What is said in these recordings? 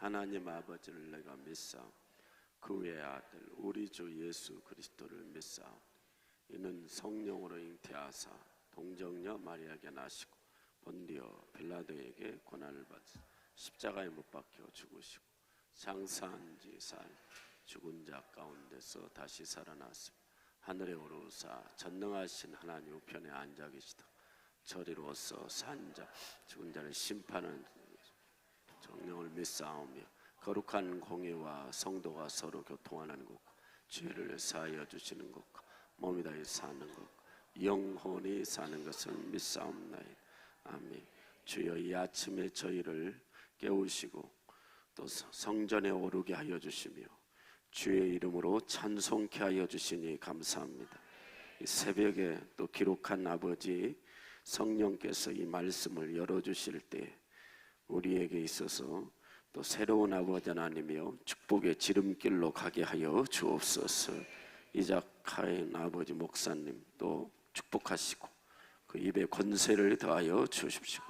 하나님 아버지를 내가 믿사오. 그 외의 아들 우리 주 예수 그리스도를 믿사오. 이는 성령으로 잉태하사 동정녀 마리아에게 나시고 본디오 빌라도에게 고난을 받으사 십자가에 못 박혀 죽으시고 장사한 지 사흘 죽은 자 가운데서 다시 살아났으며 하늘에 오르사 전능하신 하나님 우편에 앉아 계시다. 저리로서 산 자 죽은 자를 심판하는 정령을 믿사오며 거룩한 공의와 성도가 서로 교통하는 것과 죄를 사하여 주시는 것과 몸이 다해 사는 것과 영혼이 사는 것을 믿사옵나이다. 아멘. 주여 이 아침에 저희를 깨우시고 또 성전에 오르게 하여 주시며 주의 이름으로 찬송케 하여 주시니 감사합니다. 이 새벽에 또 기록한 아버지 성령께서 이 말씀을 열어주실 때 우리에게 있어서 또 새로운 아버지 하나님이여 축복의 지름길로 가게 하여 주옵소서. 이작하인 아버지 목사님 또 축복하시고 그 입에 권세를 더하여 주십시오.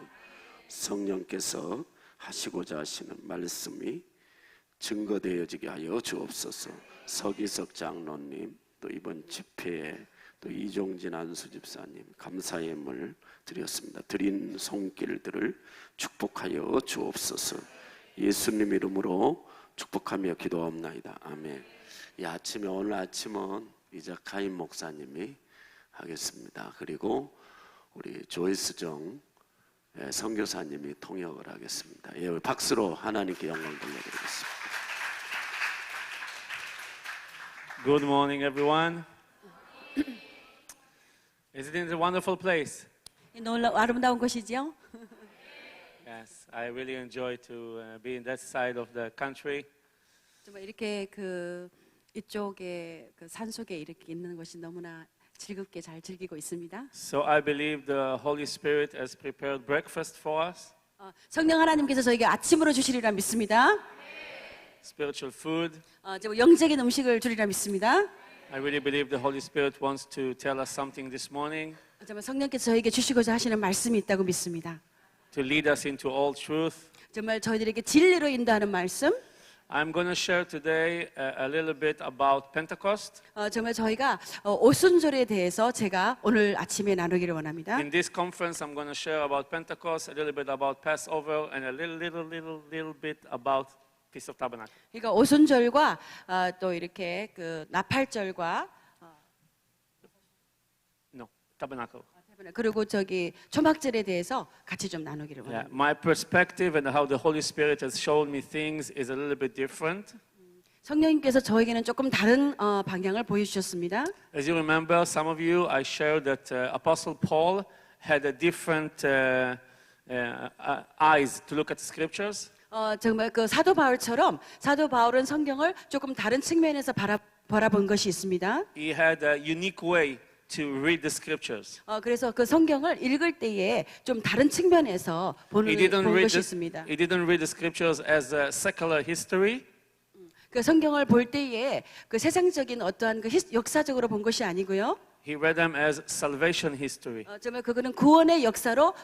성령께서 하시고자 하시는 말씀이 증거되어지게 하여 주옵소서. 서기석 장로님 또 이번 집회에 또 이종진 안수 집사님 감사의 예물 드렸습니다. 드린 손길들을 축복하여 주옵소서. 예수님 이름으로 축복하며 기도합나이다. 아멘. 이 아침에 오늘 아침은 이자카임 목사님이 하겠습니다. 그리고 우리 조이스정 선교사님이 통역을 하겠습니다. 예, 박수로 하나님께 영광 돌려드리겠습니다. Good morning, everyone. Isn't it a wonderful place? 놀라 아름다운 곳이죠. Yes, I really enjoy to be in that side of the country. 정말 이렇게 이쪽에 산속에 이렇게 있는 것이 너무나 즐겁게 잘 즐기고 있습니다. So I believe the Holy Spirit has prepared breakfast for us, 성령 하나님께서 저에게 아침으로 주시리라 믿습니다. spiritual food. 정말 영적인 음식을 주리라 믿습니다. I really believe the Holy Spirit wants to tell us something this morning, 정말 성령께서 저에게 주시고자 하시는 말씀이 있다고 믿습니다. to lead us into all truth. 정말 저희들에게 진리로 인도하는 말씀. I'm going to share today a little bit about Pentecost. 정말 저희가 오순절에 대해서 제가 오늘 아침에 나누기를 원합니다. In this conference, I'm going to share about Pentecost, a little bit about Passover, and a little bit about Feast of Tabernacle. 그러니까 오순절과 또 이렇게 나팔절과 No, Tabernacle. 그리고 초막절에 대해서 같이 좀 나누기를 Yeah, 원합니다. my perspective and how the Holy Spirit has shown me things is a little bit different. 성령님께서 저에게는 조금 다른 방향을 보여주셨습니다. As you remember, some of you, I shared that Apostle Paul had a different eyes to look at the scriptures. 정말 사도 바울처럼 사도 바울은 성경을 조금 다른 측면에서 바라본 것이 있습니다. He had a unique way to read the scriptures. 그래서 성경을 읽을 때에 좀 다른 측면에서 본 He 것이 있습니다. didn't read the scriptures as a secular history. 성경을 볼 때에 세상적인 어떠한 역사적으로 본 것이 아니고요. He read them as salvation history. 정말 그거는 구원의 역사로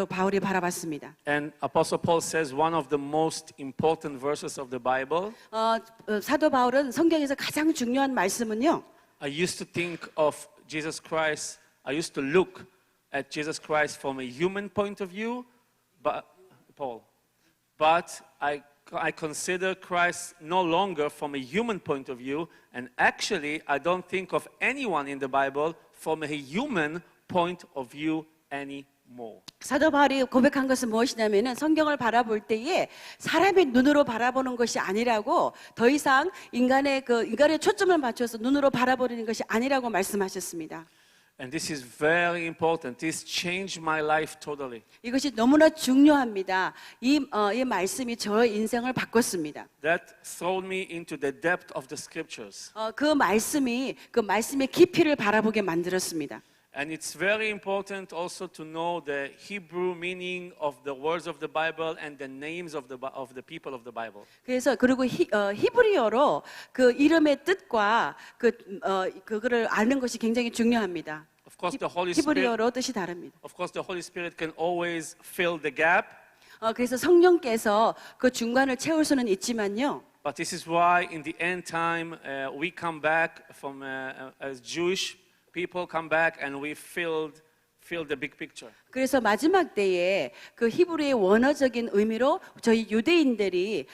바울이 바라봤습니다. And Apostle Paul says one of the most important verses of the Bible. 사도 바울은 성경에서 가장 중요한 말씀은요. I used to think of Jesus Christ. I used to look at Jesus Christ from a human point of view, but I consider Christ no longer from a human point of view, and actually I don't think of anyone in the Bible from a human point of view anymore. 사도 바울이 고백한 것은 무엇이냐면은 성경을 바라볼 때에 사람의 눈으로 바라보는 것이 아니라고 더 이상 인간의 초점을 맞춰서 눈으로 바라보는 것이 아니라고 말씀하셨습니다. And this is very important. This changed my life totally. 이것이 너무나 중요합니다. 이 말씀이 저의 인생을 바꿨습니다. That thrown me into the depth of the scriptures. 그 말씀의 깊이를 바라보게 만들었습니다. And it's very important also to know the Hebrew meaning of the words of the Bible and the names of the people of the Bible. 그리고 히브리어로 이름의 뜻과 그거를 아는 것이 굉장히 중요합니다. Of course, the Holy Spirit. 히브리어로 뜻이 다릅니다. Of course, the Holy Spirit can always fill the gap. 그래서 성령께서 그 중간을 채울 수는 있지만요. But this is why in the end time we come back from as Jewish people come back and we fill the big picture. 그래서 마지막 때에 히브리의 원어적인 의미로 저희 유대인들이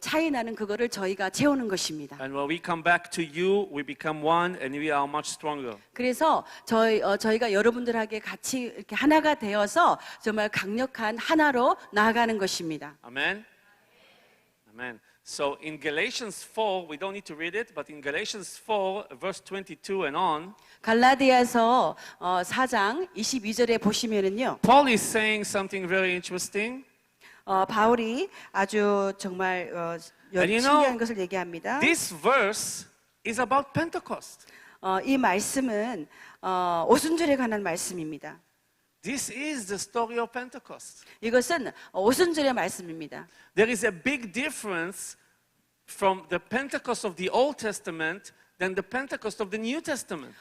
차이 나는 그거를 저희가 채우는 것입니다. And when we come back to you, we become one and we are much stronger. 그래서 저희가 여러분들에게 같이 이렇게 하나가 되어서 정말 강력한 하나로 나아가는 것입니다. Amen. Amen. So in Galatians 4, we don't need to read it, but in Galatians 4, verse 22 and on, 갈라디아서 4장 22절에 보시면은요. Paul is saying something very interesting. 바울이 아주 정말 신기한 것을 얘기합니다. This verse is about Pentecost. 이 말씀은 오순절에 관한 말씀입니다. This is the story of Pentecost. 이것은 오순절의 말씀입니다. There is a big difference from the Pentecost of the Old Testament than the Pentecost of the New Testament.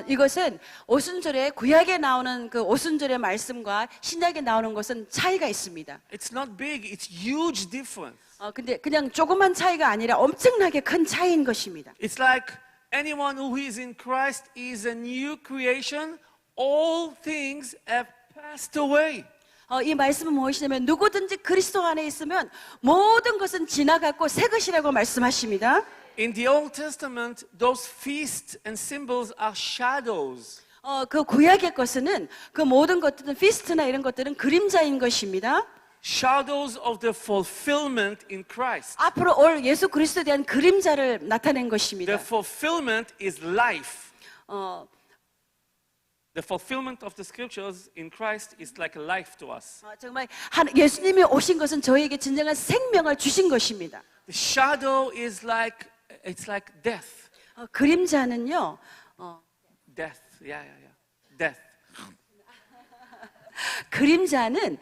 이것은 오순절에 구약에 나오는 오순절의 말씀과 신약에 나오는 것은 차이가 있습니다. It's not big, it's huge difference. 근데 그냥 조그만 차이가 아니라 엄청나게 큰 차이인 것입니다. It's like anyone who is in Christ is a new creation. All things have passed away. 이 말씀은 무엇이냐면 누구든지 그리스도 안에 있으면 모든 것은 지나갔고 새 것이라고 말씀하십니다. In the Old Testament, those feasts and symbols are shadows. 그 구약의 것은 그 모든 것들은 피스트나 이런 것들은 그림자인 것입니다. Shadows of the fulfillment in Christ. 앞으로 올 예수 그리스도에 대한 그림자를 나타낸 것입니다. The fulfillment is life. 어, The fulfillment of the scriptures in Christ is like a life to us. 정말 예수님이 오신 것은 저에게 진정한 생명을 주신 것입니다. The shadow is like it's like death. 그림자는요. Death. Yeah. Death. 그림자는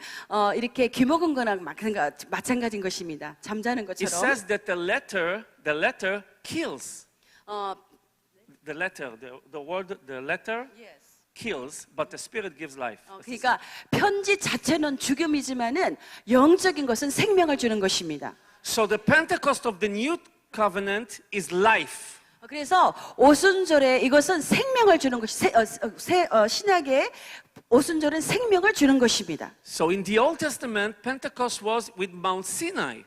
이렇게 귀먹은 거나 마찬가지인 것입니다. 잠자는 It 것처럼. says that the letter kills. The letter kills, but the spirit gives life. 그러니까 편지 자체는 죽음이지만은 영적인 것은 생명을 주는 것입니다. So the Pentecost of the new covenant is life. 그래서 오순절에 이것은 생명을 주는 것이 신약의 오순절은 생명을 주는 것입니다. So in the Old Testament, Pentecost was with Mount Sinai.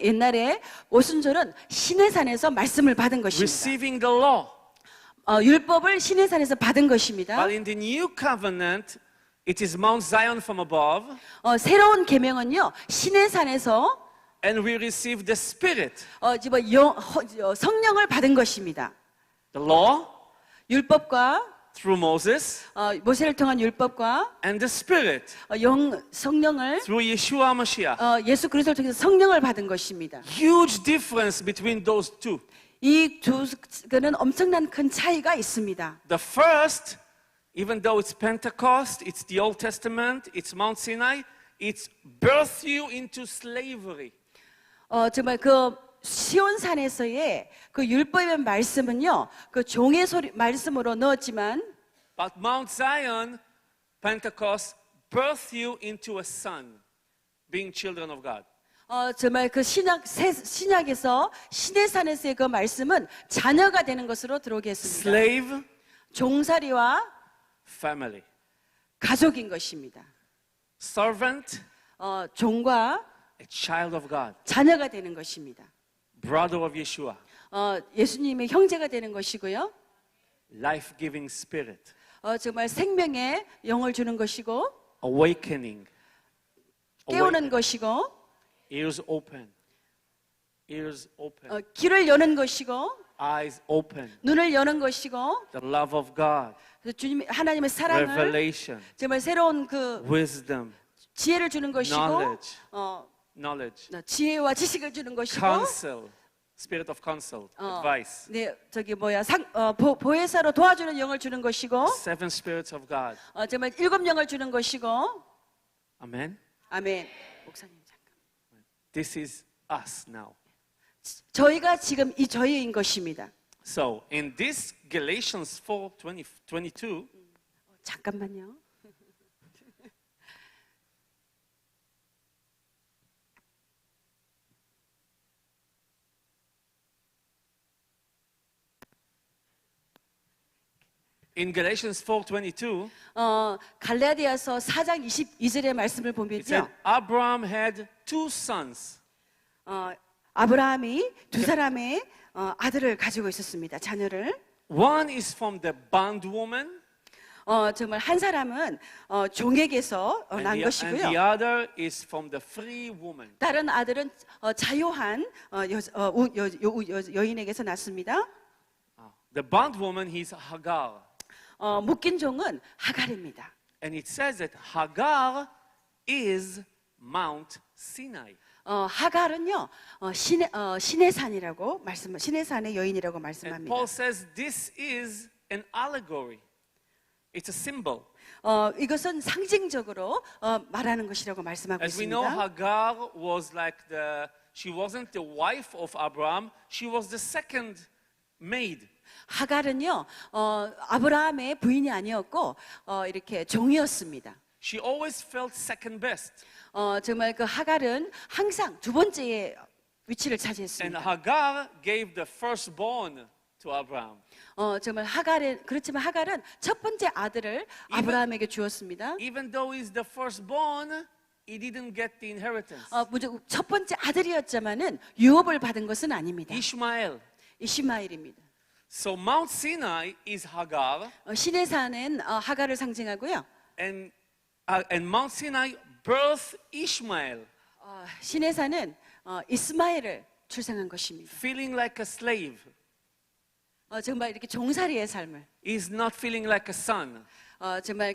옛날에 오순절은 시내산에서 말씀을 받은 것입니다. Receiving the law. 율법을 시내산에서 받은 것입니다. But in the new covenant, it is Mount Zion from above. 새로운 계명은요 시내산에서 And we receive the Spirit. 성령을 받은 것입니다. The law 율법과 through Moses. 모세를 통한 율법과 And the Spirit 성령을 through Yeshua Mashiach. 예수 그리스도를 통해서 성령을 받은 것입니다. Huge difference between those two. 이 두 그는 엄청난 큰 차이가 있습니다. The first, even though it's Pentecost, it's the Old Testament, it's Mount Sinai, it's birth you into slavery. 정말 그 시온산에서의 그 율법의 말씀은요, 그 종의 소리 말씀으로 넣었지만, But Mount Zion, Pentecost, birth you into a son, being children of God. 정말 그 신약에서 시내산에서의 그 말씀은 자녀가 되는 것으로 들어오게 했습니다. Slave, 종살이와 family. 가족인 것입니다. Servant, 종과 a child of God. 자녀가 되는 것입니다. Brother of Yeshua. 예수님의 형제가 되는 것이고요. Life-giving spirit. 정말 생명의 영을 주는 것이고, Awakening. 깨우는 것이고, Ears open. Ears open. 귀를 여는 것이고, Eyes open. 눈을 여는 것이고, The love of God. 주님 하나님의 사랑을 Revelation. 정말 새로운 그 Wisdom. 지혜를 주는 것이고, Knowledge. Knowledge. 지혜와 지식을 주는 것이고, Counsel. Spirit of counsel. Advice. 네 보혜사로 도와주는 영을 주는 것이고, Seven spirits of God. 정말 7 영을 주는 것이고, Amen. 아멘. 목사님 잠깐. This is us now. 저희가 지금 이 저희인 것입니다. So in this Galatians 4:22, 잠깐만요. in Galatians 4:22, 갈라디아서 4장 22절의 말씀을 it 보면요. said Abraham had two sons. 아브라함이 두 사람의 아들을 가지고 있었습니다. 자녀를. One is from the bondwoman, 정말 한 사람은 종에게서 난 and the 것이고요. other is from the free woman. 다른 아들은 자유한 여인에게서 났습니다. The bondwoman is Hagar. 묶인 종은 하갈입니다. And it says that Hagar is Mount Sinai. 하갈은요 신의 산이라고 신의 산의 여인이라고 And 말씀합니다. Paul says this is an allegory. It's a symbol. 이것은 상징적으로 말하는 것이라고 말씀하고 As we know, 있습니다. Hagar was like she wasn't the wife of Abraham. She was the second maid. 하갈은요 아브라함의 부인이 아니었고 이렇게 종이었습니다. She always felt second best. 정말 그 하갈은 항상 두 번째의 위치를 And 차지했습니다. Hagar gave the firstborn to Abraham. 정말 그렇지만 하갈은 첫 번째 아들을 아브라함에게 주었습니다. Even though he's the firstborn, he didn't get the inheritance. 무조건 첫 번째 아들이었지만은 유업을 받은 것은 아닙니다. Ishmael. 이시마엘입니다. So Mount Sinai is Hagar, 신의 산은 하갈을 상징하고요. and Mount Sinai birthed Ishmael, 신의 산은 이스마엘을 출생한 것입니다. feeling like a slave. 정말 이렇게 종살이의 삶을 He's not feeling like a son, 정말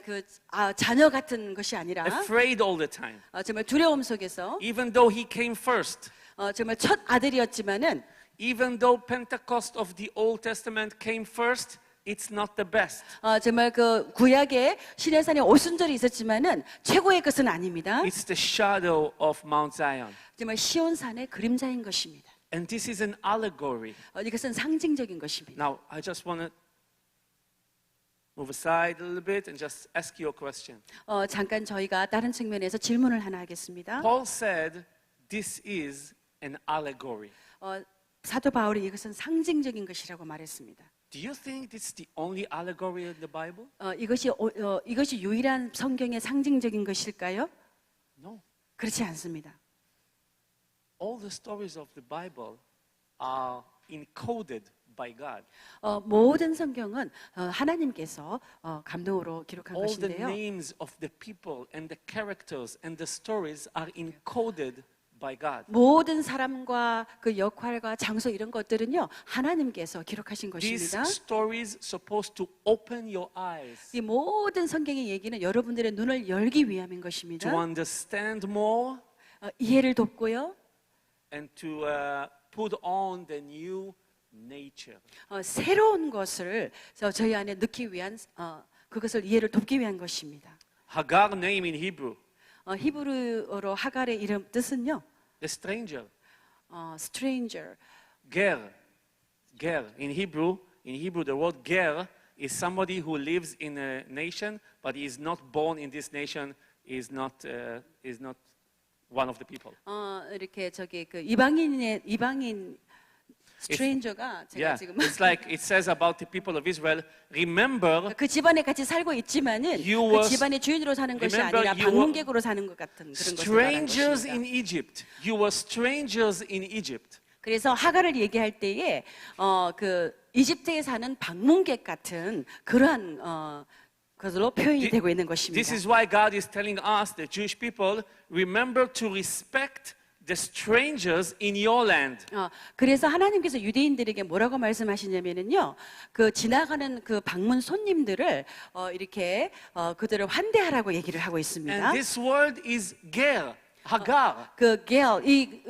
자녀 같은 것이 아니라 afraid all the time. 정말 두려움 속에서 Even though he came first, 정말 첫 아들이었지만은 even though Pentecost of the Old Testament came first, it's not the best. 정말 그 구약에 신의 산에 오순절이 있었지만은 최고의 것은 아닙니다. It's the shadow of Mount Zion. 정말 시온산의 그림자인 것입니다. And this is an allegory. 이것은 상징적인 것입니다. Now, I just want to move aside a little bit and just ask you a question. 잠깐 저희가 다른 측면에서 질문을 하나 하겠습니다. Paul said this is an allegory. 사도 바울이 이것은 상징적인 것이라고 말했습니다. Do you think this is the only allegory in the Bible? 이것이 유일한 성경의 상징적인 것일까요? No. 그렇지 않습니다. All the stories of the Bible are encoded by God. 모든 성경은 하나님께서 감동으로 기록한 All the 것인데요. names of the people and the characters and the stories are encoded by God. 모든 사람과 그 역할과 장소 이런 것들은요 하나님께서 기록하신 These 것입니다. stories supposed to open your eyes 이 모든 성경의 얘기는 여러분들의 눈을 열기 위함인 것입니다. to understand more 이해를 돕고요. and to put on the new nature. 새로운 것을 저희 안에 넣기 위한 그것을 이해를 돕기 위한 것입니다. Hagar name in Hebrew, 히브리어로 하갈의 이름 뜻은요. the stranger. stranger. Ger. Ger. In Hebrew, the word ger is somebody who lives in a nation, but he is not born in this nation, is not one of the people. 이렇게 그 이방인 stranger가 제가 Yeah, 지금 it's like it says about the people of Israel. Remember, 그 집안에 같이 살고 있지만은 You 그 were- 집안의 주인으로 사는 것이 remember 아니라 you were 방문객으로 사는 것 같은 그런 것을 말하는 strangers 것입니다. in Egypt. You were strangers in Egypt. 그래서 하갈을 얘기할 때에 그 이집트에 사는 방문객 같은 그러한 것으로 표현이 되고 있는 것입니다. This is why God is telling us, the Jewish people, remember to respect the strangers in your land. 그래서 하나님께서 유대인들에게 뭐라고 말씀하시냐면은요, 그 지나가는 그 방문 손님들을 이렇게 그들을 환대하라고 얘기를 하고 있습니다. And this word is ger, Hagar. 그 게얼 이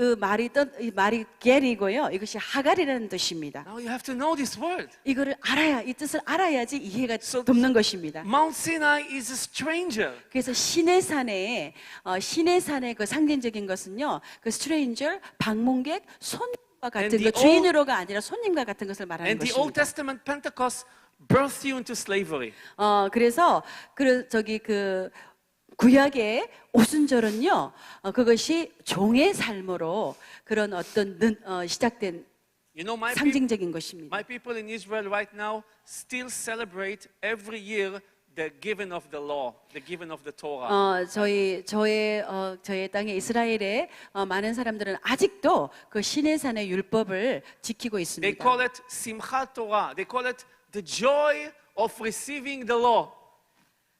말이 겔이고요. 이것이 하갈이라는 뜻입니다. Now you have to know this word. 이거를 이 뜻을 알아야지 이해가 So- 돕는 것입니다. Mount Sinai is a stranger. 그래서 신의 산의 그 상징적인 것은요, 그 스트레인저 방문객 손님과 같은 And the 그 주인으로가 아니라 손님과 같은 것을 말하는 And the Old 것입니다. Testament Pentecost birthed you into slavery. 그래서 그 구약의 오순절은요, 그것이 종의 삶으로 그런 어떤 시작된 You know, 상징적인 것입니다. my people in Israel right now still celebrate every year the giving of the law, the giving of the Torah. 저의 땅에 이스라엘의 많은 사람들은 아직도 그 시내산의 율법을 지키고 They 있습니다. call it Simchat Torah. They call it the joy of receiving the law.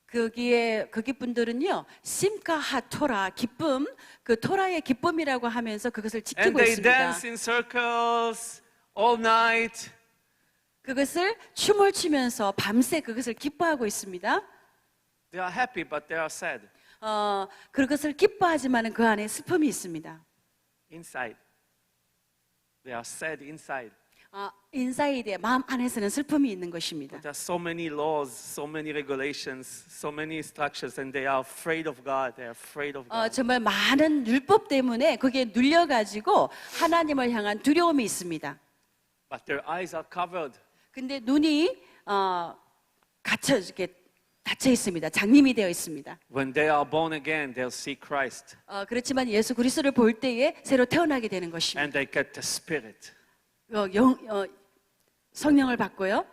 거기 분들은요, 심카 토라 기쁨, 그 토라의 기쁨이라고 하면서 그것을 And 지키고 they 있습니다. dance in circles all night. 그것을 춤을 추면서 밤새 그것을 기뻐하고 있습니다. They are happy, but they are sad 그것을 기뻐하지만은 그 안에 슬픔이 있습니다. inside. They are sad inside. 인사이드의 마음 안에서는 슬픔이 있는 것입니다. There are so many laws, so many regulations, so many instructions, and they are afraid of God. They are afraid of God. 정말 많은 율법 때문에 거기에 눌려가지고 하나님을 향한 두려움이 있습니다. But their eyes are covered. 근데 눈이 닫혀 있습니다. 장님이 되어 있습니다. When they are born again, they'll see Christ, 그렇지만 예수 그리스도를 볼 때에 새로 태어나게 되는 것입니다. and they get the Spirit. 성령을 받고요.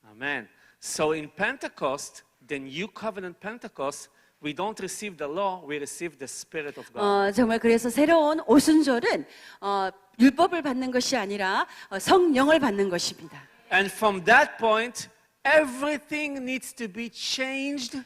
Amen. So in Pentecost, the new covenant Pentecost, we don't receive the law, we receive the Spirit of God. 정말 그래서 새로운 오순절은 율법을 받는 것이 아니라 성령을 받는 것입니다. And from that point, everything needs to be changed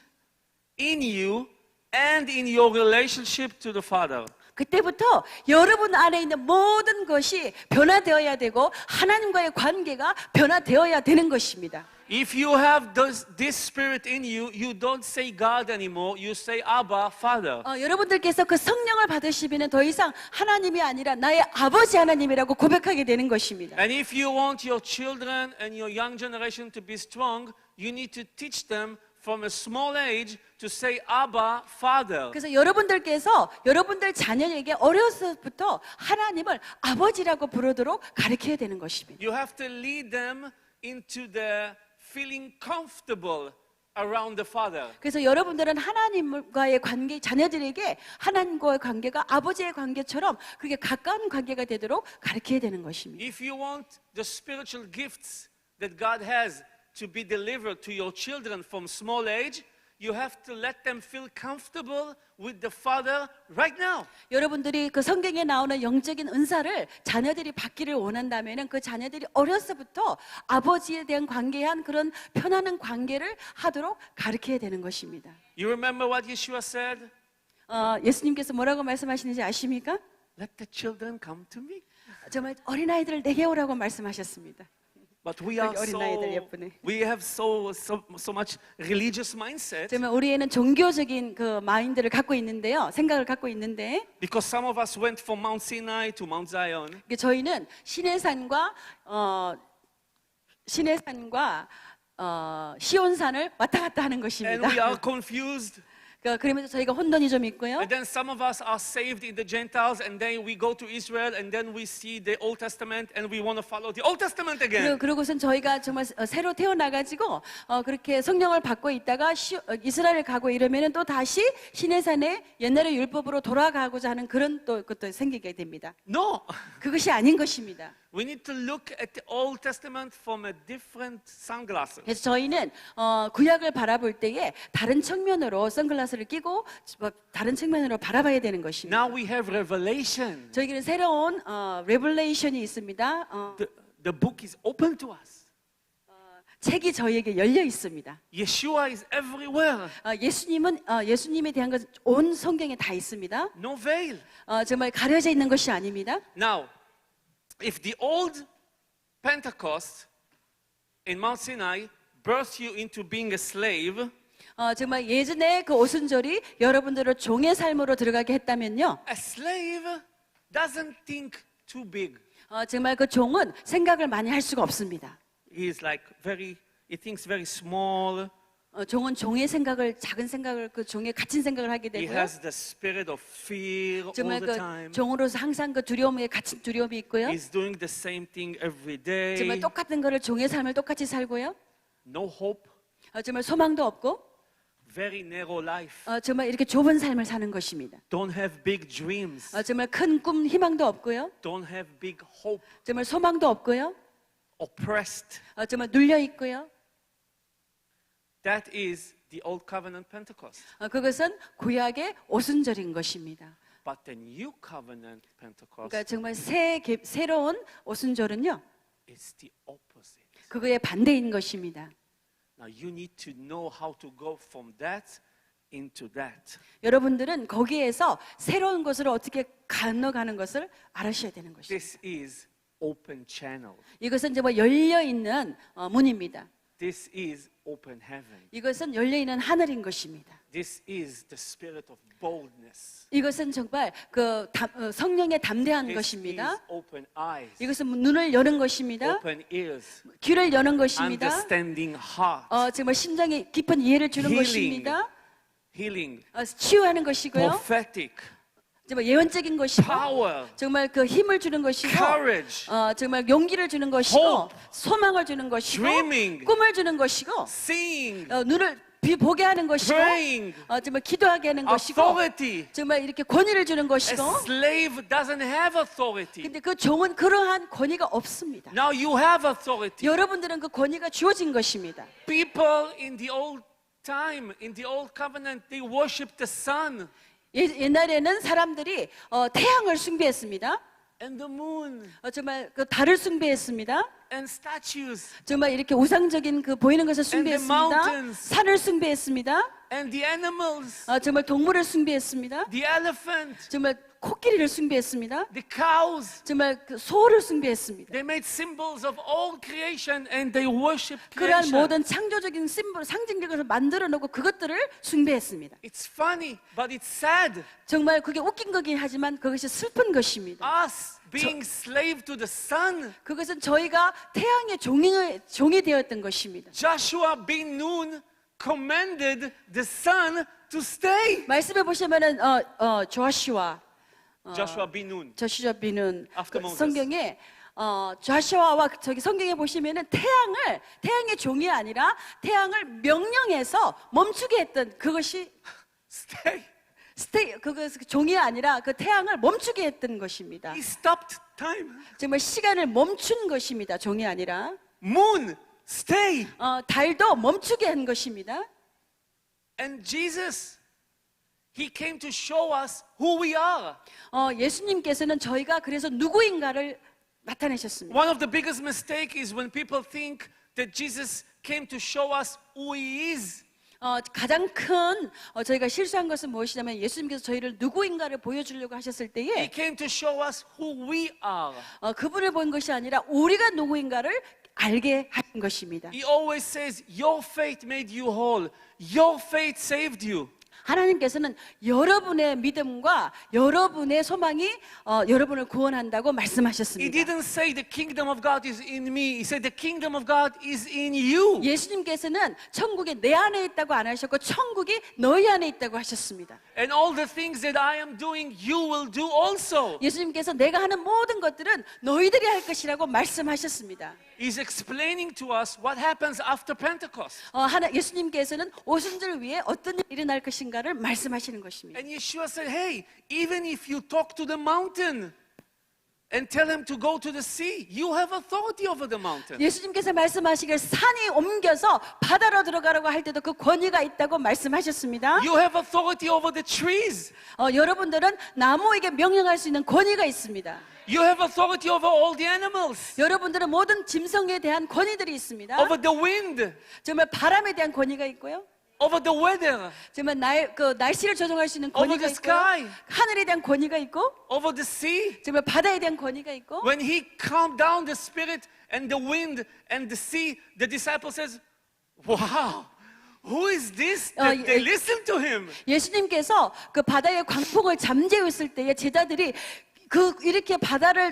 in you and in your relationship to the Father. 그때부터 여러분 안에 있는 모든 것이 변화되어야 되고 하나님과의 관계가 변화되어야 되는 것입니다. If you have this spirit in you, you don't say God anymore, you say Abba, Father. 여러분들께서 그 성령을 받으시면 더 이상 하나님이 아니라 나의 아버지 하나님이라고 고백하게 되는 것입니다. And if you want your children and your young generation to be strong, you need to teach them from a small age to say Abba, Father. 그래서 여러분들께서 여러분들 자녀에게 어려서부터 하나님을 아버지라고 부르도록 가르쳐야 되는 것입니다. You have to lead them into the feeling comfortable around the Father. 그래서 여러분들은 하나님과의 관계, 자녀들에게 하나님과의 관계가 아버지의 관계처럼 그게 가까운 관계가 되도록 가르쳐야 되는 것입니다. If you want the spiritual gifts that God has to be delivered to your children from small age, you have to let them feel comfortable with the Father right now. 여러분들이 그 성경에 나오는 영적인 은사를 자녀들이 받기를 원한다면은 그 자녀들이 어려서부터 아버지에 대한 관계한 그런 편안한 관계를 하도록 가르쳐야 되는 것입니다. You remember what Yeshua said? 예수님께서 뭐라고 말씀하시는지 아십니까? Let the children come to me. 정말 어린아이들을 내게 오라고 말씀하셨습니다. But we are 어린아이들 예쁘네. we have so much religious mindset 정말 우리에는 종교적인 그 마인드를 갖고 있는데요. 생각을 갖고 있는데 because some of us went from Mount Sinai to Mount Zion. 저희는 시내산과 시온산을 왔다 갔다 하는 And 것입니다. we are confused. 그러면서 저희가 혼돈이 좀 있고요. And then some of us are saved in the Gentiles, and then we go to Israel, and then we see the Old Testament, and we want to follow the Old Testament again. 그러고선 저희가 정말 새로 태어나가지고 그렇게 성령을 받고 있다가 이스라엘 가고 이러면은 또 다시 시내산에 옛날의 율법으로 돌아가고자 하는 그런 또 것도 생기게 됩니다. No, 그것이 아닌 것입니다. we need to look at the Old Testament from a different sunglasses. 그래서 저희는 구약을 바라볼 때에 다른 측면으로 선글라스를 끼고 다른 측면으로 바라봐야 되는 것입니다. Now we have revelation. 저희는 새로운 레벨레이션이 있습니다. The book is open to us. 책이 저희에게 열려 있습니다. Yeshua is everywhere. 예수님에 대한 것은 온 성경에 다 있습니다. No veil. 정말 가려져 있는 것이 아닙니다. Now, if the old Pentecost in Mount Sinai birthed you into being a slave, 정말 예전에 그 오순절이 여러분들을 종의 삶으로 들어가게 했다면요. a slave doesn't think too big. 정말 그 종은 생각을 많이 할 수가 없습니다. He thinks very small. 종은 종의 생각을 작은 생각을 그 종의 갇힌 생각을 하게 He 되고요. has the spirit of fear all 정말 the 그 time. 종으로서 항상 그 두려움에 갇힌 두려움이 있고요. He's doing the same thing every 정말 day. 똑같은 거를 종의 삶을 똑같이 살고요. No hope. 정말 소망도 없고 Very narrow life. 정말 이렇게 좁은 삶을 사는 것입니다. Don't have big dreams. 정말 큰 꿈, 희망도 없고요. Don't have big hope. 정말 소망도 없고요. Oppressed. 정말 눌려 있고요. That is the old covenant Pentecost. 그것은 구약의 오순절인 것입니다. But the new covenant Pentecost 그러니까 정말 새로운 오순절은요. is the opposite. 그거의 반대인 것입니다. Now you need to know how to go from that into that. 여러분들은 거기에서 새로운 것으로 어떻게 건너가는 것을 알으셔야 되는 것입니다. This is open channel. 이것은 정말 열려 있는 문입니다. This is open heaven. 이것은 열려 있는 하늘인 것입니다. This is the spirit of boldness. 이것은 정말 그 성령의 담대한 This 것입니다. is open eyes. 이것은 눈을 여는 것입니다. Open ears. 귀를 여는 것입니다. Understanding heart. 정말 심정에 깊은 이해를 주는 Healing. 것입니다. Healing. 치유하는 것이고요. Prophetic. 정말 예언적인 것이고, Power. 정말 그 힘을 주는 것이고, Courage. 정말 용기를 주는 것이고, Hope. 소망을 주는 것이고, Dreaming. 꿈을 주는 것이고, Seeing. 눈을 보게 하는 것이고, praying, 정말 기도하게 하는 것이고, authority. 정말 이렇게 권위를 주는 A 것이고. slave doesn't have authority. 근데 그 종은 그러한 권위가 없습니다. Now you have authority. 여러분들은 그 권위가 주어진 것입니다. People in the old time, in the old covenant, they worshiped the sun 옛날에는 사람들이 태양을 숭배했습니다. and the moon 정말 그 달을 숭배했습니다. and statues 정말 이렇게 우상적인 그 보이는 것을 the 숭배했습니다. mountains. 산을 숭배했습니다. and the animals, 정말 동물을 숭배했습니다. the elephant, 정말 코끼리를 숭배했습니다. the cows. 정말 그 소를 숭배했습니다. They made symbols of all creation and they worshiped 그러한 creation. 모든 창조적인 심볼, 상징적으로 만들어 놓고 그것들을 숭배했습니다. It's funny, but it's sad. 정말 그게 웃긴 거긴 하지만 그것이 슬픈 것입니다. Us being slave to the sun. 그것은 저희가 태양의 종이 되었던 것입니다. Joshua bin Nun commanded the sun to stay. 말씀해 보시면은 조슈아 Joshua bin Nun. 저시저 비는 After Moses. 성경에 조슈아와 저기 성경에 보시면은 태양의 종이 아니라 태양을 명령해서 멈추게 했던 그것이 Stay. 그것 종이 아니라 그 태양을 멈추게 했던 것입니다. He stopped time. 정말 시간을 멈춘 것입니다. 종이 아니라 Moon, stay. 달도 멈추게 한 것입니다. And Jesus, He came to show us who we are. 예수님께서는 저희가 그래서 누구인가를 나타내셨습니다. One of the biggest mistakes is when people think that Jesus came to show us who He is. 가장 큰 저희가 실수한 것은 무엇이냐면 예수님께서 저희를 누구인가를 보여주려고 하셨을 He 때에 came to show us who we are. 그분을 본 것이 아니라 우리가 누구인가를 알게 하신 것입니다. He always says, your faith made you whole. Your faith saved you. 하나님께서는 여러분의 믿음과 여러분의 소망이 여러분을 구원한다고 He 말씀하셨습니다. didn't say the kingdom of God is in me. He said the kingdom of God is in you. 예수님께서는 천국이 내 안에 있다고 안 하셨고 천국이 너희 안에 있다고 하셨습니다. And all the things that I am doing, you will do also. 예수님께서 내가 하는 모든 것들은 너희들이 할 것이라고 말씀하셨습니다. He's explaining to us what happens after Pentecost. 예수님께서는 오순절 위에 어떤 일이 일어날 것인가를 말씀하시는 것입니다. And Yeshua said, hey, even if you talk to the mountain and tell him to go to the sea, you have authority over the mountain. 예수님께서 말씀하시길 산이 옮겨서 바다로 들어가라고 할 때도 그 권위가 있다고 말씀하셨습니다. You have authority over the trees. 여러분들은 나무에게 명령할 수 있는 권위가 있습니다. You have authority over all the animals, 여러분들은 모든 짐승에 대한 권위들이 있습니다. over the wind, 정말 바람에 대한 권위가 있고요. over the weather, 정말 날씨를 조정할 수 있는 over 권위가 the 있고요. sky, 하늘에 대한 권위가 있고 over the sea. 정말 바다에 대한 권위가 있고 When he calmed down the spirit and the wind and the sea, the disciple says, wow, who is this that they listen to him? 예수님께서 그 바다의 광풍을 잠재웠을 때에 제자들이 이렇게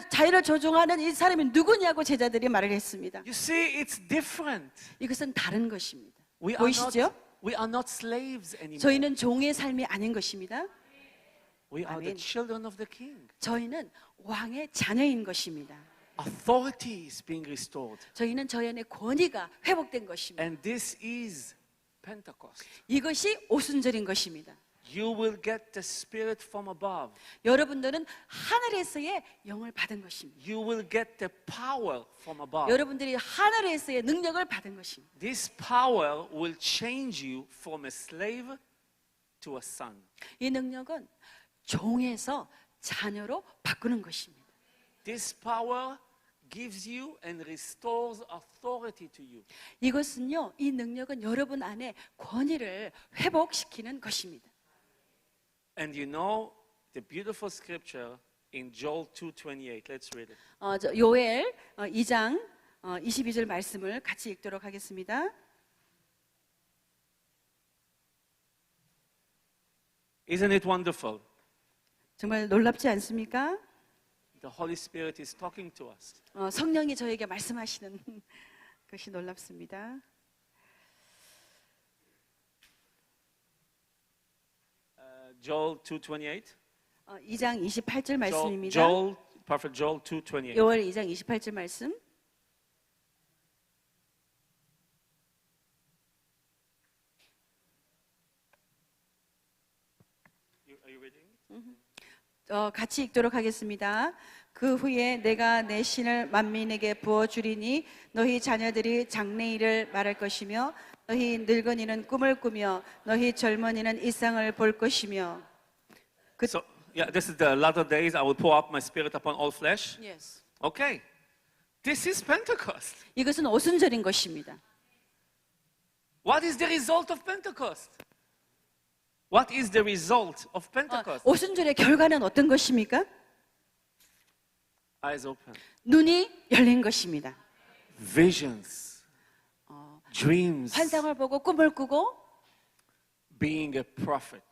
자연을 조종하는 이 사람이 누구냐고 제자들이 말을 했습니다. You see, it's different. 이것은 다른 것입니다. We 보이시죠? are not slaves anymore. 저희는 종의 삶이 아닌 것입니다. We are the 아멘. children of the king. 저희는 왕의 자녀인 것입니다. Authority is being restored. 저희는 저희 안에 권위가 회복된 것입니다. And this is Pentecost. 이것이 오순절인 것입니다. You will get the spirit from above. 여러분들은 하늘에서의 영을 받은 것입니다. You will get the power from above. 여러분들이 하늘에서의 능력을 받은 것입니다. This power will change you from a slave to a son. 이 능력은 종에서 자녀로 바꾸는 것입니다. This power gives you and restores authority to you. 이것은요, 이 능력은 여러분 안에 권위를 회복시키는 것입니다. And you know the beautiful scripture in Joel 2:28. Let's read it. 요엘 2장 22절 말씀을 같이 읽도록 하겠습니다. Isn't it wonderful? 정말 놀랍지 않습니까? The Holy Spirit is talking to us. 성령이 저에게 말씀하시는 것이 놀랍습니다. Joel 2:28. 2장 28절 말씀입니다. Joel 2:28. 요엘 2장 28절 말씀. Are you reading? 같이 읽도록 하겠습니다. 그 후에 내가 내 신을 만민에게 부어주리니 너희 자녀들이 장래일을 말할 것이며 너희 늙은이는 꿈을 꾸며 너희 젊은이는 이상을 볼 것이며. So, yeah, this is the latter days. I will pour out my spirit upon all flesh. Yes. Okay. This is Pentecost. 이것은 오순절인 것입니다. What is the result of Pentecost? What is the result of Pentecost? 오순절의 결과는 어떤 것입니까? Eyes open. 눈이 열린 것입니다. Visions. Dreams. 환상을 보고 꿈을 꾸고 Being a prophet.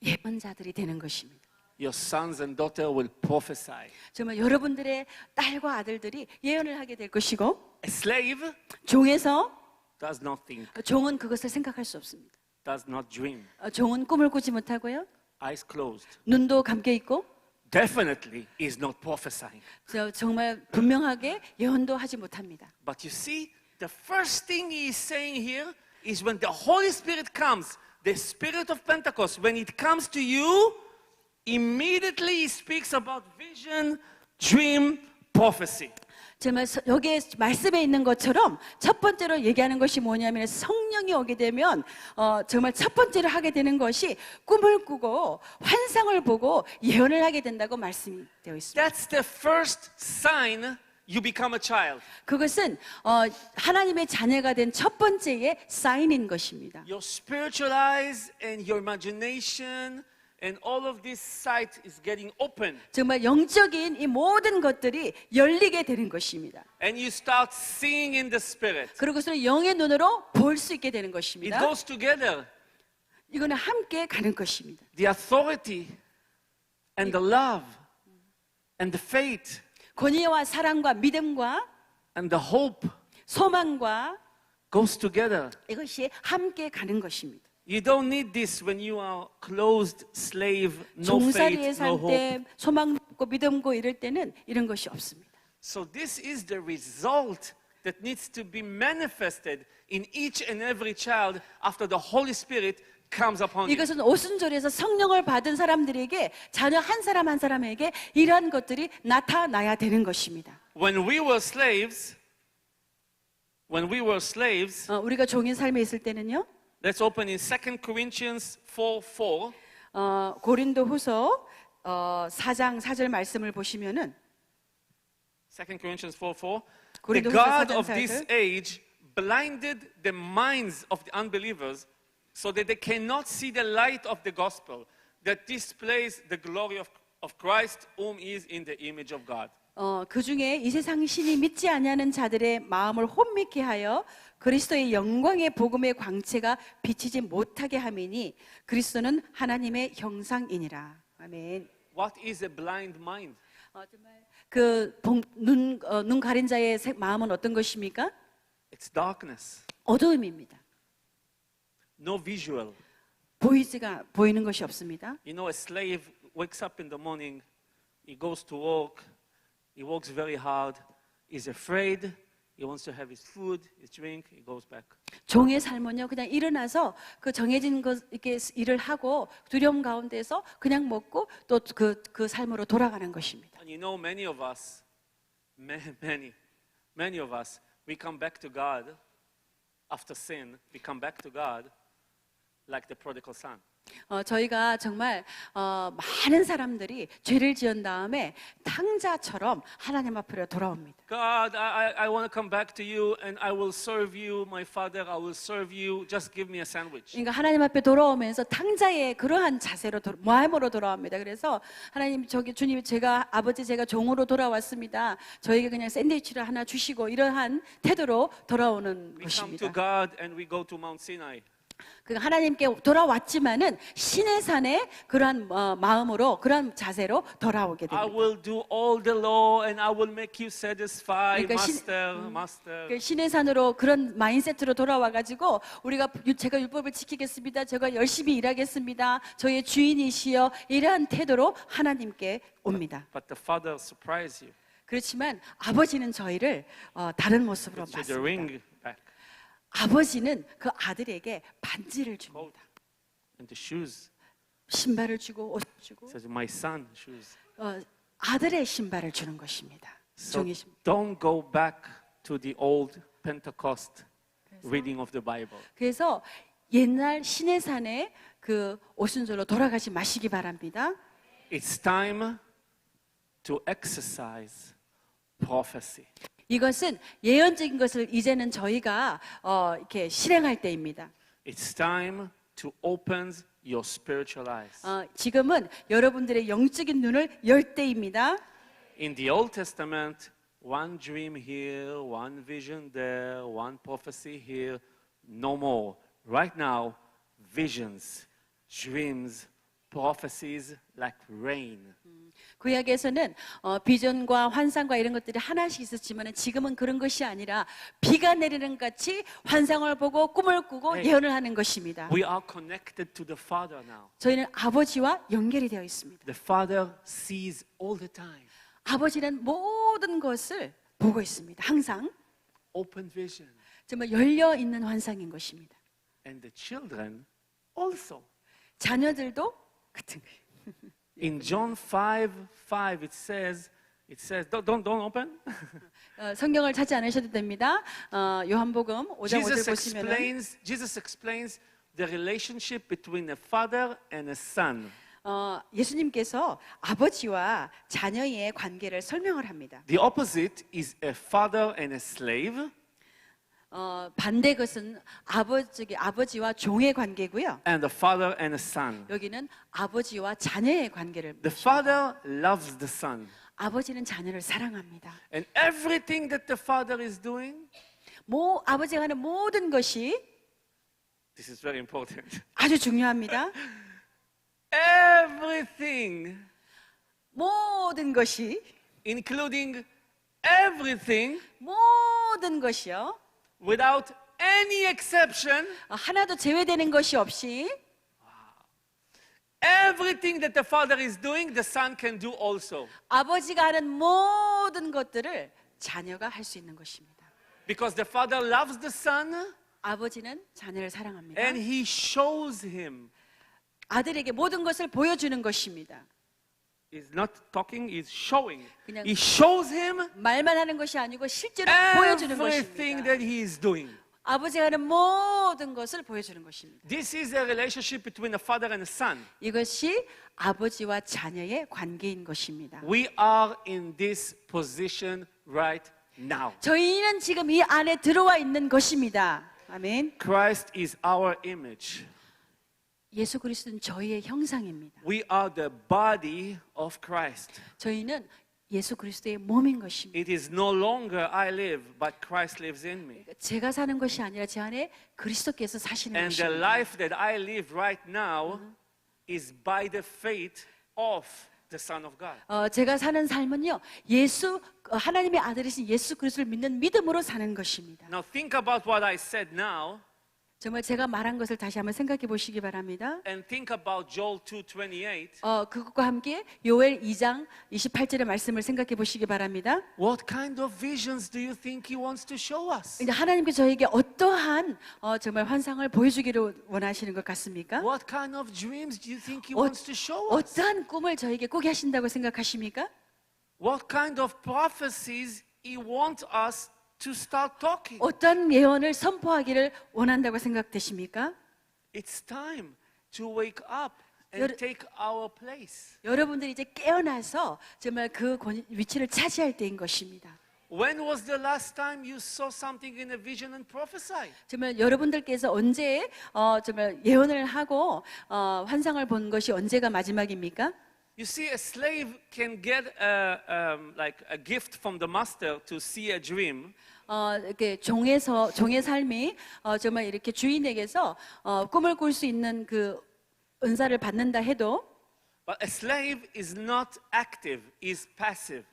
예언자들이 되는 것입니다. Your sons and daughter will prophesy. 정말 여러분들의 딸과 아들들이 예언을 하게 될 것이고 A slave 종에서 does not think, 종은 그것을 생각할 수 없습니다. does not dream. 종은 꿈을 꾸지 못하고요. Eyes closed. 눈도 감겨 있고 Definitely is not prophesying. 정말 분명하게 예언도 하지 못합니다. But you see, the first thing he is saying here is when the Holy Spirit comes, the Spirit of Pentecost, when it comes to you, immediately he speaks about vision, dream, prophecy. 정말 여기에 말씀에 있는 것처럼 첫 번째로 얘기하는 것이 뭐냐면 성령이 오게 되면 정말 첫 번째로 하게 되는 것이 꿈을 꾸고 환상을 보고 예언을 하게 된다고 말씀이 되어 있습니다. That's the first sign you become a child. 그것은 하나님의 자녀가 된 첫 번째의 사인인 것입니다. Your spiritual eyes and your imagination and all of this sight is getting open. 정말 영적인 이 모든 것들이 열리게 되는 것입니다. And you start seeing in the spirit. 그리고서 영의 눈으로 볼 수 있게 되는 It 것입니다. goes together. 이거는 함께 가는 것입니다. The authority and the love and the faith 권위와 사랑과 믿음과 and the hope 소망과 goes together. 이것이 함께 가는 것입니다. You don't need this when you are closed slave, no 종살이에 faith, no 살 hope. 때 소망 없고 믿음 없고 이럴 때는 이런 것이 없습니다. So this is the result that needs to be manifested in each and every child after the Holy Spirit comes upon you. 이것은 오순절에서 성령을 받은 사람들에게 자녀 한 사람 한 사람에게 이러한 것들이 나타나야 되는 것입니다. When we were slaves, 우리가 종인 삶에 있을 때는요. let's open in 2 Corinthians 4:4. 고린도후서 4장 4절 말씀을 보시면은 2 Corinthians 4:4. The 고린도후서 God 4장 of this 4절. age blinded the minds of the unbelievers so that they cannot see the light of the gospel that displays the glory of Christ, whom is in the image of God. 그 중에 이 세상 신이 믿지 아니하는 자들의 마음을 혼미케 하여 그리스도의 영광의 복음의 광채가 비치지 못하게 함이니 그리스도는 하나님의 형상이니라. 아멘. What is a blind mind? 눈 가린 자의 마음은 어떤 것입니까? It's darkness, 어두움입니다. no visual. 보이는 것이 없습니다. You know, a slave wakes up in the morning, he goes to work, he works very hard, he's afraid, he wants to have his food, his drink, he goes back. 종의 삶은요, 그냥 일어나서 그 정해진 것 이렇게 일을 하고 두려움 가운데서 그냥 먹고 또 그 삶으로 돌아가는 것입니다. And you know, many of us, many of us, we come back to God after sin. We come back to God like the prodigal son. 저희가 정말 많은 사람들이 죄를 지은 다음에 탕자처럼 하나님 앞으로 돌아옵니다. God, I want to come back to you and I will serve you, my father, I will serve you. Just give me a sandwich. 그러니까 하나님 앞에 돌아오면서 탕자의 그러한 자세로 마음으로 돌아옵니다. 그래서 하나님 주님 아버지 제가 종으로 돌아왔습니다. 저에게 그냥 샌드위치를 하나 주시고 이러한 태도로 돌아오는 We come to 것입니다. God and we go to Mount Sinai. 하나님께 돌아왔지만은 신의 산에 그러한 마음으로 그러한 자세로 돌아오게 I 됩니다. will do all the law and I will make you satisfied, 그러니까 master. 신의 산으로 그런 마인셋으로 돌아와 가지고 제가 율법을 지키겠습니다. 제가 열심히 일하겠습니다. 저의 주인이시여 이러한 태도로 하나님께 옵니다. But the father surprised you. 그렇지만 아버지는 저희를 다른 모습으로 With the 맞습니다. ring back 아버지는 그 아들에게 반지를 줍니다. and the shoes. 신발을 주고 옷을 주고 He says, my son shoes. 아들의 신발을 주는 것입니다. So 종의 신발. don't go back to the old Pentecost reading of the Bible. 그래서 옛날 시내산의 그 오순절로 돌아가지 마시기 바랍니다. It's time to exercise prophecy. 이것은 예언적인 것을 이제는 저희가 이렇게 실행할 때입니다. It's time to open your spiritual eyes. 지금은 여러분들의 영적인 눈을 열 때입니다. In the Old Testament, one dream here, one vision there, one prophecy here, no more. Right now, visions, dreams, prophecies like rain. 구약에서는 비전과 환상과 이런 것들이 하나씩 있었지만 지금은 그런 것이 아니라 비가 내리는 같이 환상을 보고 꿈을 꾸고 Hey. 예언을 하는 것입니다. We are connected to the Father now. 저희는 아버지와 연결이 되어 있습니다. The Father sees all the time. 아버지는 모든 것을 보고 있습니다. 항상 Open vision. 정말 열려 있는 환상인 것입니다. And the children also. 자녀들도 같은 거예요. In John 5:5 it says don't open. 성경을 찾지 않으셔도 됩니다. 요한복음 5장 5절 보시면은 Jesus explains the relationship between a father and a son. 예수님께서 아버지와 자녀의 관계를 설명을 합니다. The opposite is a father and a slave. 반대 것은 아버지와 종의 관계고요. And a father and a son. 여기는 아버지와 자녀의 관계를. The father loves the son. 아버지는 자녀를 사랑합니다. And everything that the father is doing, 아버지가 하는 모든 것이 this is very important. 아주 중요합니다. Everything, 모든 것이, including everything, 모든 것이요. without any exception, 하나도 제외되는 것이 없이 everything that the father is doing, the son can do also. 아버지가 하는 모든 것들을 자녀가 할 수 있는 것입니다. Because the father loves the son 아버지는 자녀를 사랑합니다. and he shows him. 아들에게 모든 것을 보여주는 것입니다. He's not talking, he's showing. 그냥 He shows him 말만 하는 것이 아니고 실제로 보여주는 everything 것입니다. that he is doing. 아버지가 하는 모든 것을 보여주는 것입니다. This is a relationship between a father and a son. 이것이 아버지와 자녀의 관계인 것입니다. We are in this position right now. 저희는 지금 이 안에 들어와 있는 것입니다. 아멘. Christ is our image. 예수 그리스도는 저희의 형상입니다. We are the body of Christ. 저희는 예수 그리스도의 몸인 것입니다. It is no longer I live, but Christ lives in me. 제가 사는 것이 아니라 제 안에 그리스도께서 사시는 And the 것입니다. life that I live right now is by the faith of the Son of God. 제가 사는 삶은요, 하나님의 아들이신 예수 그리스도를 믿는 믿음으로 사는 것입니다. Now think about what I said now 정말 제가 말한 것을 다시 한번 생각해 보시기 바랍니다. and think about Joel 2:28. 그것과 함께 요엘 2장 28절의 말씀을 생각해 보시기 바랍니다. What kind of visions do you think he wants to show us? 이제 하나님께 저에게 어떠한 정말 환상을 보여주기를 원하시는 것 같습니까? What kind of dreams do you think he wants to show us? 어떠한 꿈을 저에게 꾸게 하신다고 생각하십니까? What kind of prophecies he wants us to start talking? 어떤 예언을 선포하기를 원한다고 생각되십니까? It's time to wake up and 여러- take our place. 여러분들이 이제 깨어나서 정말 그 위치를 차지할 때인 것입니다. When was the last time you saw something in a vision and prophesied? 정말 여러분들께서 언제 정말 예언을 하고 환상을 본 것이 언제가 마지막입니까? You see, a slave can get like a gift from the master to see a dream, 이렇게 종의 삶이 정말 이렇게 주인에게서 꿈을 꿀 수 있는 그 은사를 받는다 해도 but a slave is not active, is passive.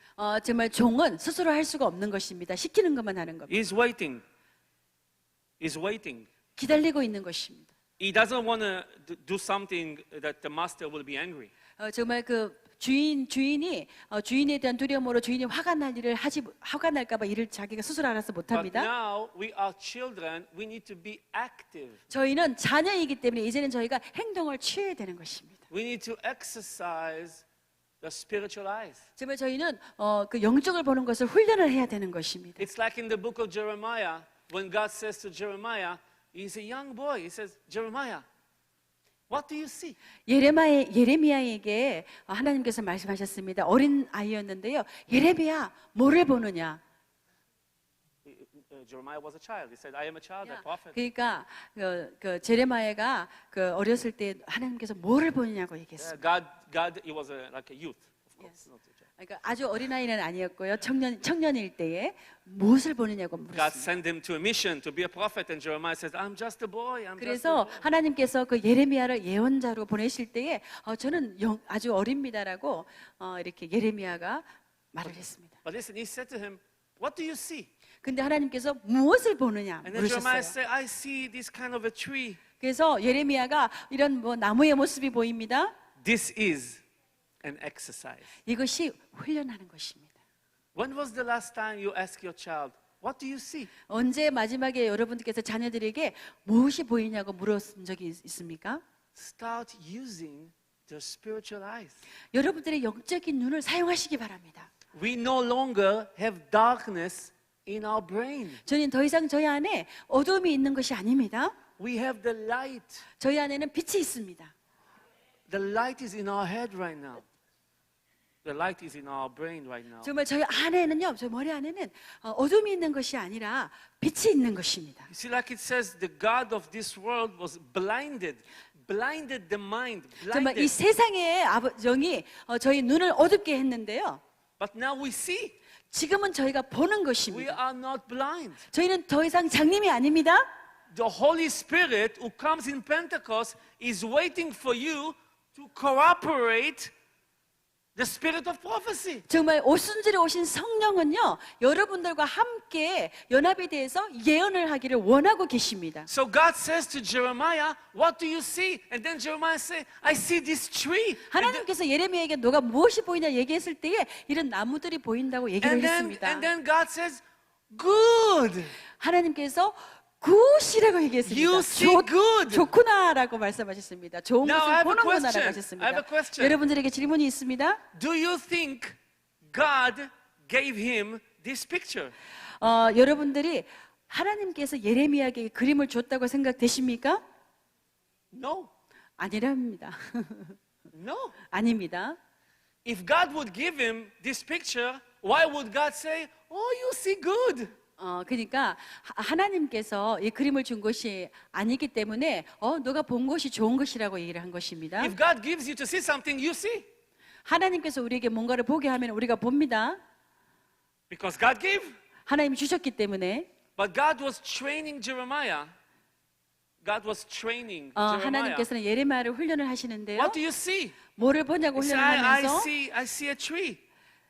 정말 종은 스스로 할 수가 없는 것입니다. 시키는 것만 하는 겁니다. He's waiting. He's waiting. 기다리고 있는 것입니다. He doesn't want to do something that the master will be angry. 정말 그 주인이 주인에 대한 두려움으로 주인이 화가 날까봐 일을 자기가 스스로 알아서 But 못합니다. now we are children. We need to be active. 저희는 자녀이기 때문에 이제는 저희가 행동을 취해야 되는 것입니다. We need to exercise the spiritual eyes. 정말 저희는 그 영적을 보는 것을 훈련을 해야 되는 것입니다. It's like in the book of Jeremiah, when God says to Jeremiah, he's a young boy. He says, Jeremiah, what do you see? 예레미야에게 하나님께서 말씀하셨습니다. 어린 아이였는데요. 예레미야, 뭐를 보느냐? Jeremiah was a child. He said, I am a child, a prophet. 그러니까 그 제레미야가 그 어렸을 때 하나님께서 뭐를 보느냐고 얘기했습니다. God, he was like a youth, of course. Not a child. 그러니까 아주 어린 아이는 아니었고요. 청년일 때에 무엇을 보느냐고 God 물었습니다. sent him to a mission to be a prophet, and Jeremiah says, I'm just a boy. I'm just a 그래서 boy. 하나님께서 그 예레미야를 예언자로 보내실 때에 저는 아주 어립니다라고 이렇게 예레미야가 말을 했습니다. But listen, he said to him, what do you see? 근데 하나님께서 무엇을 보느냐 And then Jeremiah 물으셨어요. said, I see this kind of a tree. 그래서 예레미야가 이런 나무의 모습이 보입니다. This is an exercise. 이것이 훈련하는 것입니다. When was the last time you asked your child, what do you see? 언제 마지막에 여러분들께서 자녀들에게 무엇이 보이냐고 물었은 적이 있습니까? Start using the spiritual eyes. 여러분들의 영적인 눈을 사용하시기 바랍니다. We no longer have darkness in our brain. 저는 더 이상 저희 안에 어둠이 있는 것이 아닙니다. We have the light. 저희 안에는 빛이 있습니다. The light is in our head right now. The light is in our brain right now. 정말 저희 안에는요, 저희 머리 안에는 어둠이 있는 것이 아니라 빛이 있는 것입니다. You see, like it says, the God of this world was blinded the mind, 정말 이 blinded. 세상의 영이 저희 눈을 어둡게 했는데요. But now we see. 지금은 저희가 보는 We 것입니다. are not blind. 저희는 더 이상 장님이 아닙니다. The Holy Spirit who comes in Pentecost is waiting for you to cooperate the spirit of prophecy. 정말 오순절에 오신 성령은요, 여러분들과 함께 연합이 돼서 예언을 하기를 원하고 계십니다. So God says to Jeremiah, what do you see? And then Jeremiah says, I see this tree. 하나님께서 예레미야에게 너가 무엇이 보이냐 얘기했을 때에 이런 나무들이 보인다고 얘기를 했습니다. And then God says, good. 하나님께서 굿이라고 얘기했습니다. You see good. 좋구나라고 말씀하셨습니다. 좋은 Now, I 것을 have a 보는구나라고 question. I 하셨습니다. have a question. 여러분들에게 질문이 있습니다. Do you think God gave him this picture? 여러분들이 하나님께서 예레미야에게 그림을 줬다고 생각되십니까? No. 아니랍니다. No. 아닙니다. If God would give him this picture, why would God say, oh, you see good? 그러니까 하나님께서 이 그림을 준 것이 아니기 때문에 너가 본 것이 좋은 것이라고 얘기를 한 것입니다. If God gives you to see something, you see. 하나님께서 우리에게 뭔가를 보게 하면 우리가 봅니다. Because God gave. 하나님이 주셨기 때문에. But God was training Jeremiah. God was training Jeremiah. 하나님께서는 예레미야를 훈련을 하시는데요. What do you see? 뭐를 보냐고 He said, 훈련을 하면서 I see a tree.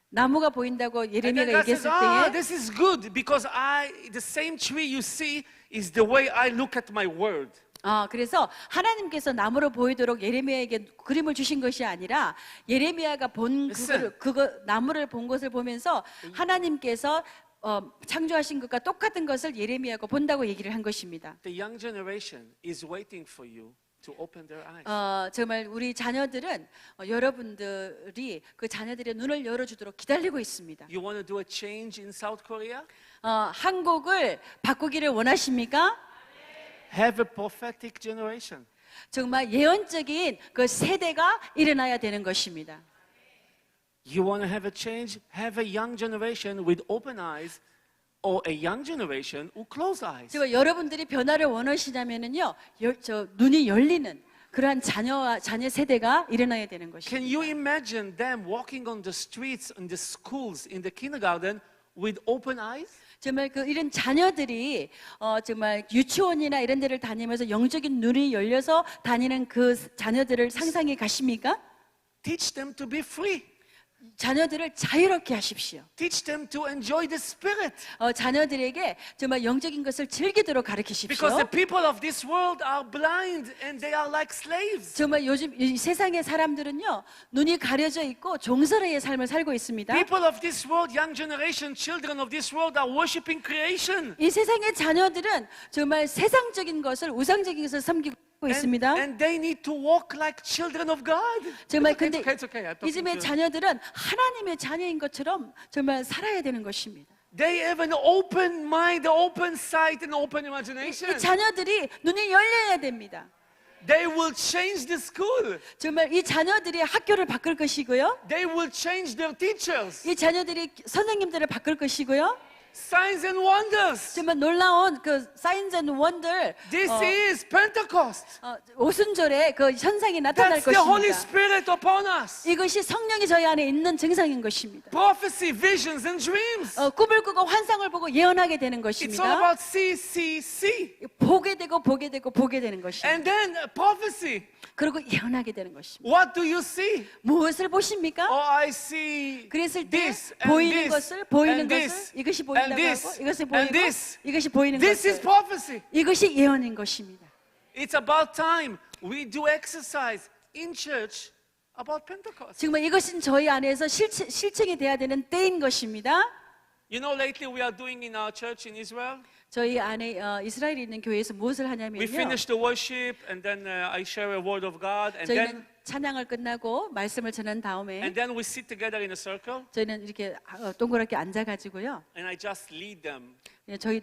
나무가 보인다고 And then 예레미야가 God says, 얘기했을 ah, 때에 this is good because the same tree you see is the way I look at my word. 그래서 하나님께서 나무로 보이도록 예레미야에게 그림을 주신 것이 아니라 예레미야가 본 나무를 본 것을 보면서 하나님께서 창조하신 것과 똑같은 것을 예레미야가 본다고 얘기를 한 것입니다. The young generation is waiting for you to open their eyes. 정말 우리 자녀들은 여러분들이 그 자녀들의 눈을 열어주도록 기다리고 있습니다. You want to do a change in South Korea? 한국을 바꾸기를 원하십니까? Have a prophetic generation. 정말 예언적인 그 세대가 일어나야 되는 것입니다. You want to have a change? Have a young generation with open eyes or a young generation who close eyes. 지금 여러분들이 변화를 원하시냐면은요, 눈이 열리는 그러한 자녀 세대가 일어나야 되는 것입니다. Can you imagine them walking on the streets, in the schools, in the kindergarten with open eyes? 정말 이런 자녀들이 정말 유치원이나 이런 데를 다니면서 영적인 눈이 열려서 다니는 그 자녀들을 상상해 가십니까? Teach them to be free. 자녀들을 자유롭게 하십시오. Teach them to enjoy the Spirit. 자녀들에게 정말 영적인 것을 즐기도록 Because 가르치십시오. the people of this world are blind and they are like slaves. 정말 요즘 이 세상의 사람들은요, 눈이 가려져 있고 종살이의 삶을 살고 있습니다. People of this world, young generation, children of this world are worshiping creation. 이 세상의 자녀들은 정말 세상적인 것을, 우상적인 것을 섬기고 있습니다. And they need to walk like children of God. 정말 It's 근데 okay, it's okay. I'm talking 이즘의 to- 자녀들은 하나님의 자녀인 것처럼 정말 살아야 되는 것입니다. They have an open mind, open sight, and open 이 imagination. 자녀들이 눈이 열려야 됩니다. They will change the school. 정말 이 자녀들이 학교를 바꿀 것이고요. They will change their teachers. 이 자녀들이 선생님들을 바꿀 것이고요. Signs and wonders. 정말 놀라운 그 사인즈 앤 원들 This is Pentecost. 오순절에 그 현상이 나타날 That's the Holy 것입니다. Spirit upon us. 이것이 성령이 저희 안에 있는 증상인 것입니다. Prophecy, visions, and dreams. 꿈을 꾸고 환상을 보고 예언하게 되는 It's all 것입니다. about see. 보게 되고 보게 되고 보게 되는 것입니다. And then prophecy. 그리고 예언하게 되는 것입니다. What do you see? 무엇을 보십니까? Oh, I see 그랬을 때 this and 보이는 this 것을 보이는 and 것을 this 이것이 and 보인다고 this 하고 이것이 and 보이고 this. 이것이 보이는 This is 것을 prophecy. 이것이 예언인 것입니다. It's about time we do exercise in church about Pentecost. 정말 이것은 저희 안에서 실천이 돼야 되는 때인 것입니다. You know, lately we are doing in our church in Israel. 저희 안에 이스라엘에 있는 교회에서 무엇을 We 하냐면요. finish the worship and then I share a word of God and 저희는 찬양을 끝나고 말씀을 전한 다음에 then we sit together in a circle 저희는 이렇게 동그랗게 앉아가지고요. and I just lead them.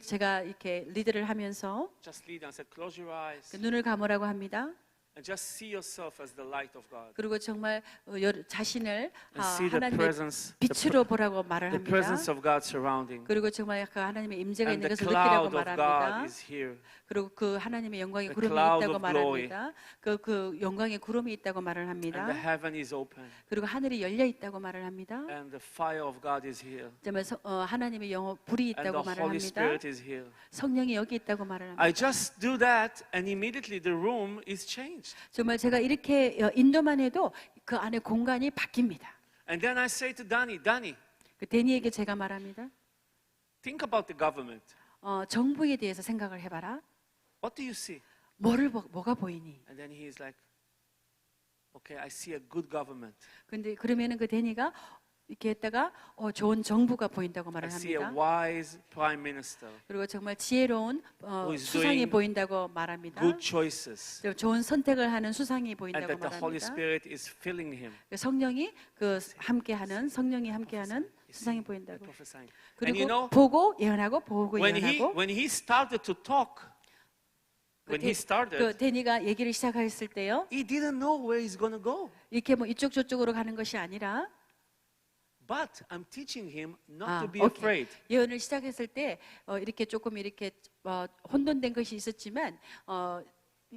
제가 이렇게 리드를 하면서 Just lead them. I said, close your eyes 눈을 감으라고 합니다. and just see yourself as the light of God. 그리고 정말 자신을 And see the 하나님의 presence, 빛으로 보라고 말을 the 합니다. presence of God surrounding. 그리고 정말 그 하나님의 임재가 And 있는 the 것을 느끼라고 cloud of God 말합니다. is here. 그리고 그 하나님의 영광의 The 구름이 cloud 있다고 of glory. 말합니다. 그 영광의 구름이 있다고 말을 합니다. And the heaven is open. 그리고 하늘이 열려 있다고 말을 합니다. And the fire of God is here. 정말 하나님의 불이 And 있다고 the 말을 Holy 합니다. Spirit is here. 성령이 여기 있다고 말을 합니다. I just do that and immediately the room is changed. 정말 제가 이렇게 인도만 해도 그 안에 공간이 바뀝니다. And then I say to Danny, 그 데니에게 제가 말합니다. think about the government. 정부에 대해서 생각을 해봐라. What do you see? 뭐가 보이니? And then he is like, okay, I see a good government. 근데 그러면은 그 데니가 이렇게 했다가 좋은 정부가 보인다고 I 말을 see a 합니다. wise prime minister. 그리고 정말 지혜로운 is 수상이 doing 보인다고 말합니다. Good choices. 좋은 선택을 하는 수상이 And 보인다고 that the Holy 말합니다. Spirit is filling him. 성령이 성령이 함께하는 수상이 보인다고. Prophesying. And 그리고 you know, 보고 예언하고 보고 when 예언하고. he started to talk, when he 그 started, 데니가 얘기를 시작했을 때요. he didn't know where he's going to go. 이렇게 뭐 이쪽 저쪽으로 가는 것이 아니라 But I'm teaching him not to be 오케이. afraid. 예언을 시작했을 때 이렇게 조금 이렇게 혼돈된 것이 있었지만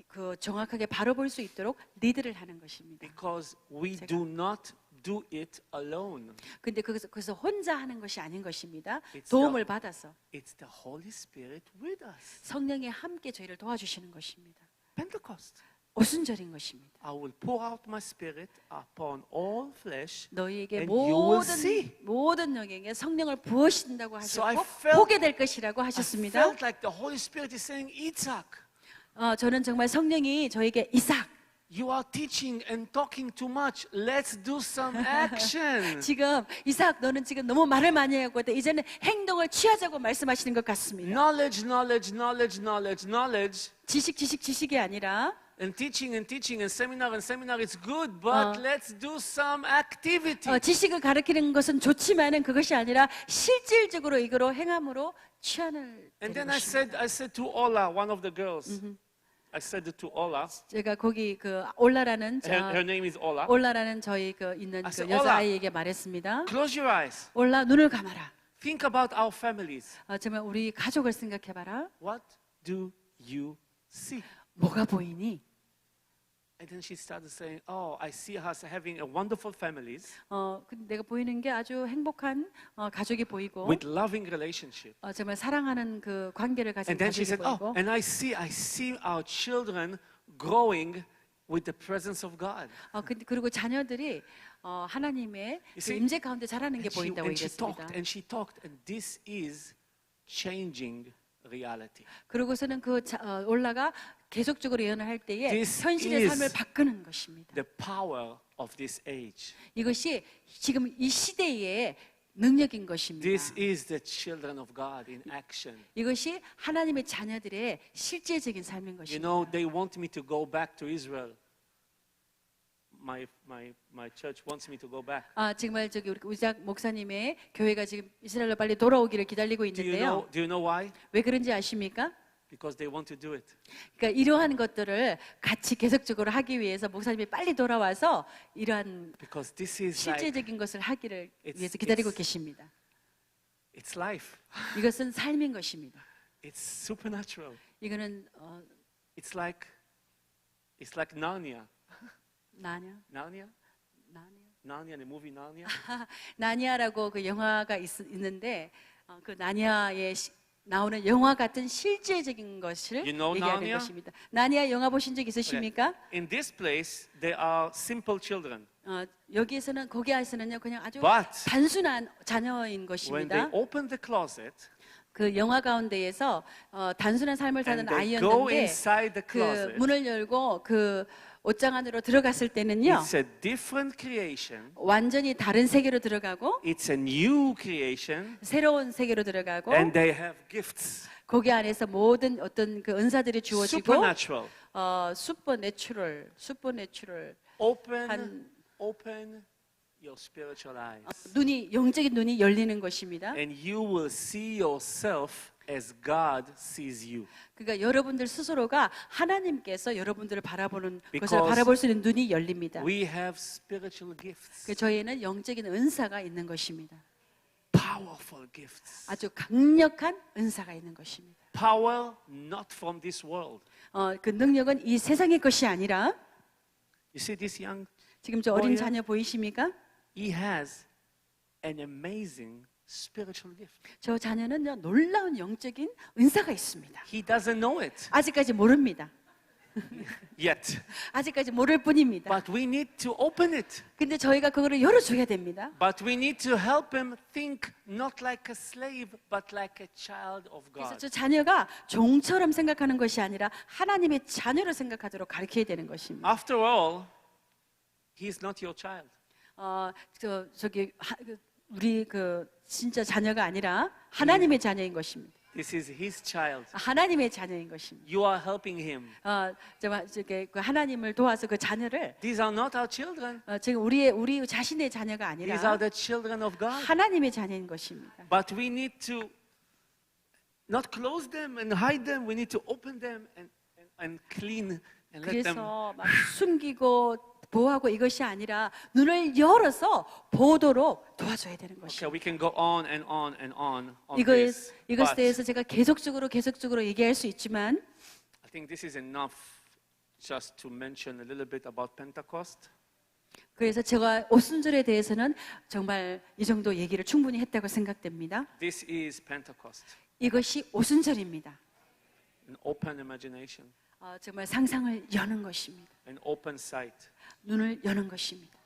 그 정확하게 바로 볼 수 있도록 리드를 하는 것입니다. Because we do not do it alone. 근데 그래서 혼자 하는 것이 아닌 것입니다. It's 도움을 받아서 It's the Holy Spirit with us. 성령이 함께 저희를 도와주시는 것입니다. Pentecost. 오순절인 것입니다. I will pour out my spirit upon all flesh. 너희에게 And you will see. 모든 영에게 성령을 부으신다고 So I 하셨고 felt- 보게 될 것이라고 I 하셨습니다. felt like the Holy Spirit is saying, Isaac, 저는 정말 성령이 저에게 이삭 you are teaching and talking too much. Let's do some action. 지금 이삭 너는 지금 너무 말을 많이 하고 있다. 이제는 행동을 취하자고 말씀하시는 것 같습니다. Knowledge. 지식이 아니라 And teaching and seminar is good, but let's do some activity. 지식을 가르치는 것은 좋지만은 그것이 아니라 실질적으로 이거로 행함으로 취하는 And 되는 then 것입니다. I said to Ola, one of the girls, I said to Ola, 제가 거기 그 올라라는 her name is Ola, 올라라는 저희 그 있는 I said, 그 여자 "올라." 아이에게 말했습니다. close your eyes. 올라 눈을 감아라. Think about our families. 정말 우리 가족을 생각해봐라. What do you see? 뭐가 보이니? And then she started saying, oh, I see us having a wonderful families 근데 내가 보이는 게 아주 행복한 가족이 보이고 with loving relationship. 정말 사랑하는 그 관계를 가진 And then she 가족이 said, oh, 보이고 and I see our children growing with the presence of God. 그리고 자녀들이 하나님의 그 see, 임재 가운데 자라는 게 보인다고 얘기했습니다. and she talked, and this is changing reality. 그러고서는 올라가 계속적으로 예언을 할 때에 This 현실의 is 삶을 바꾸는 것입니다. The power of this age. 이것이 지금 이 시대의 능력인 것입니다. This is the children of God in action. 이것이 하나님의 자녀들의 실제적인 삶인 You 것입니다. know, they want me to go back to Israel. My church wants me to go back. 정말 저기 우리 우작 목사님의 교회가 지금 이스라엘로 빨리 돌아오기를 기다리고 Do 있는데요. you know why? 왜 그런지 아십니까? Because they want to do it. 그러니까 이러한 것들을 같이 계속적으로 하기 위해서 목사님이 빨리 돌아와서 이러한 Because this is like 실제적인 것을 하기를 It's- 위해서 기다리고 it's- 계십니다. it's life. 이것은 삶인 것입니다. It's supernatural. 이거는 It's like Narnia. 나냐? Narnia? 나냐? Narnia, the movie Narnia. 나니아라고 그 영화가 있는데 그 나니아에 나오는 영화 같은 실제적인 것을 You know 얘기하는 Narnia? 것입니다. 나니아 영화 보신 적 있으십니까? In this place, there are simple children. 여기에서는 거기에서는요 그냥 아주 But 단순한 자녀인 when 것입니다. they open the closet 그 영화 가운데에서 단순한 삶을 사는 and they go 아이였는데 inside the 그 closet, 문을 열고 그 옷장 안으로 들어갔을 때는요 it's a different creation. 완전히 다른 세계로 들어가고 It's a new creation, 새로운 세계로 들어가고 and they have gifts. 거기 안에서 모든 어떤 그 은사들이 주어지고 Supernatural. 슈퍼내추럴 Open your spiritual eyes, 눈이 영적인 눈이 열리는 것입니다. and you will see yourself as God sees you. 그러니까 여러분들 스스로가 하나님께서 여러분들을 바라보는 것을 Because 바라볼 수 있는 눈이 열립니다. We have spiritual gifts, 저희에는 영적인 은사가 있는 것입니다. powerful gifts. 아주 강력한 은사가 있는 것입니다. Power not from this world. 그 능력은 이 세상의 것이 아니라 You see this young, 지금 저 어린 뭐예요? 자녀 보이십니까? he has an amazing spiritual gift. 저 자녀는요 놀라운 영적인 은사가 있습니다. He doesn't know it 아직까지 모릅니다. yet, 아직까지 모를 뿐입니다. but we need to open it. 근데 저희가 그거를 열어줘야 됩니다. But we need to help him think not like a slave, but like a child of 그래서 God. 저 자녀가 종처럼 생각하는 것이 아니라 하나님의 자녀로 생각하도록 가르쳐야 되는 것입니다. After all, he is not your child. 우리 진짜 자녀가 아니라 하나님의 자녀인 것입니다. This is his child. 하나님의 자녀인 것입니다. You are helping him. 그 하나님을 도와서 그 자녀를 These are not our children. 지금 우리 자신의 자녀가 These are 아니라 the children of God. 하나님의 자녀인 것입니다. But we need to not close them and hide them. We need to open them and clean and let them. 그래서 막 숨기고 보호하고 이것이 아니라 눈을 열어서 보도록 도와줘야 되는 Okay, 것입니다. we can go on and on and on 이것에 this. 대해서 제가 계속적으로 얘기할 수 있지만 I think this is enough just to mention a little bit about Pentecost. 그래서 제가 오순절에 대해서는 정말 이 정도 얘기를 충분히 했다고 생각됩니다. This is Pentecost, 이것이 오순절입니다. an open imagination, 정말 상상을 여는 것입니다. an open sight. 눈을 여는 것입니다.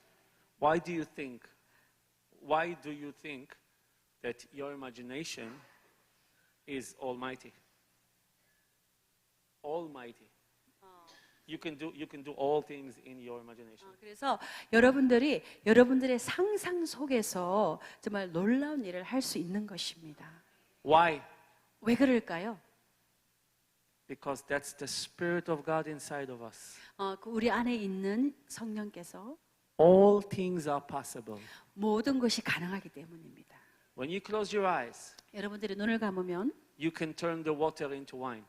Why do you think that your imagination is almighty? Almighty. You can do all things in your imagination. 그래서 여러분들의 상상 속에서 정말 놀라운 일을 할 수 있는 것입니다. Why? 왜 그럴까요? Because that's the Spirit of God inside of us. 그 우리 안에 있는 성령께서 All things are possible. 모든 것이 가능하기 때문입니다. When you close your eyes, 여러분들이 눈을 감으면 you can turn the water into wine.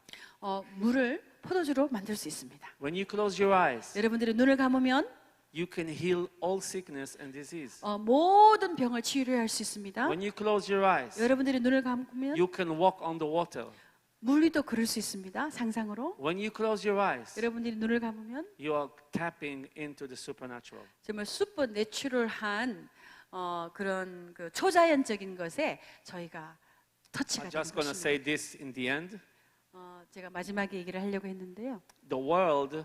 물을 포도주로 만들 수 있습니다. When you close your eyes, 여러분들이 눈을 감으면 you can heal all sickness and disease. 모든 병을 치유할 수 있습니다. When you close your eyes, 여러분들이 눈을 감으면 you can walk on the water. 물 위도 걸을 수 있습니다. 상상으로. When you close your eyes, 여러분들이 눈을 감으면 you are tapping into the supernatural. 정말 슈퍼 내추럴한 그런 그 초자연적인 것에 저희가 터치가 I'm 되는 just going to 것입니다. say this in the end. 제가 마지막에 얘기를 하려고 했는데요. The world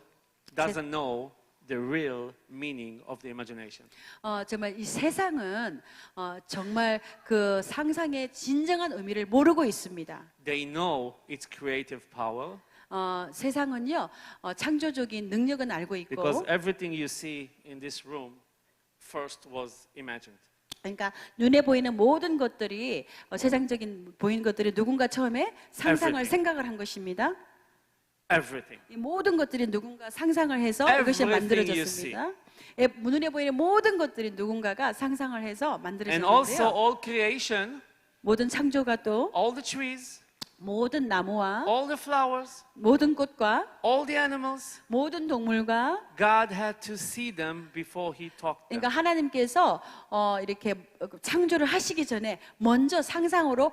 doesn't know the real meaning of the imagination. 정말 이 세상은 정말 그 상상의 진정한 의미를 모르고 있습니다. They know its creative power 세상은요 창조적인 능력은 알고 있고 because everything you see in this room first was imagined. 그러니까 눈에 보이는 모든 것들이 세상적인 보이는 것들이 누군가 처음에 상상을 Everything. 생각을 한 것입니다. Everything. 이 모든 것들이 누군가 상상을 해서 이것이 Everything 만들어졌습니다. 예, 눈에 보이는 모든 것들이 누군가가 상상을 해서 And also 만들어졌는데요. all creation, 모든 창조가 또 all the trees, 모든 나무와 all the flowers, 모든 꽃과 all the animals, 모든 동물과 God had to see them before he talked them. 그러니까 하나님께서 이렇게 창조를 하시기 전에 먼저 상상으로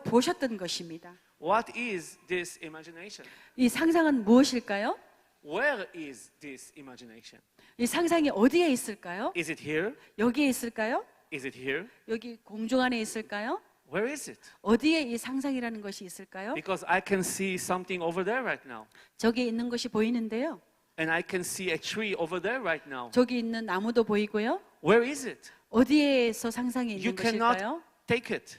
보셨던 것입니다. What is this imagination? 이 상상은 무엇일까요? Where is this imagination? 이 상상이 어디에 있을까요? Is it here? 여기에 있을까요? Is it here? 여기 공중 안에 있을까요? Where is it? 어디에 이 상상이라는 것이 있을까요? Because I can see something over there right now. 저기 있는 것이 보이는데요. And I can see a tree over there right now. 저기 있는 나무도 보이고요. Where is it? 어디에서 상상이 You 있는 cannot 것일까요? take it.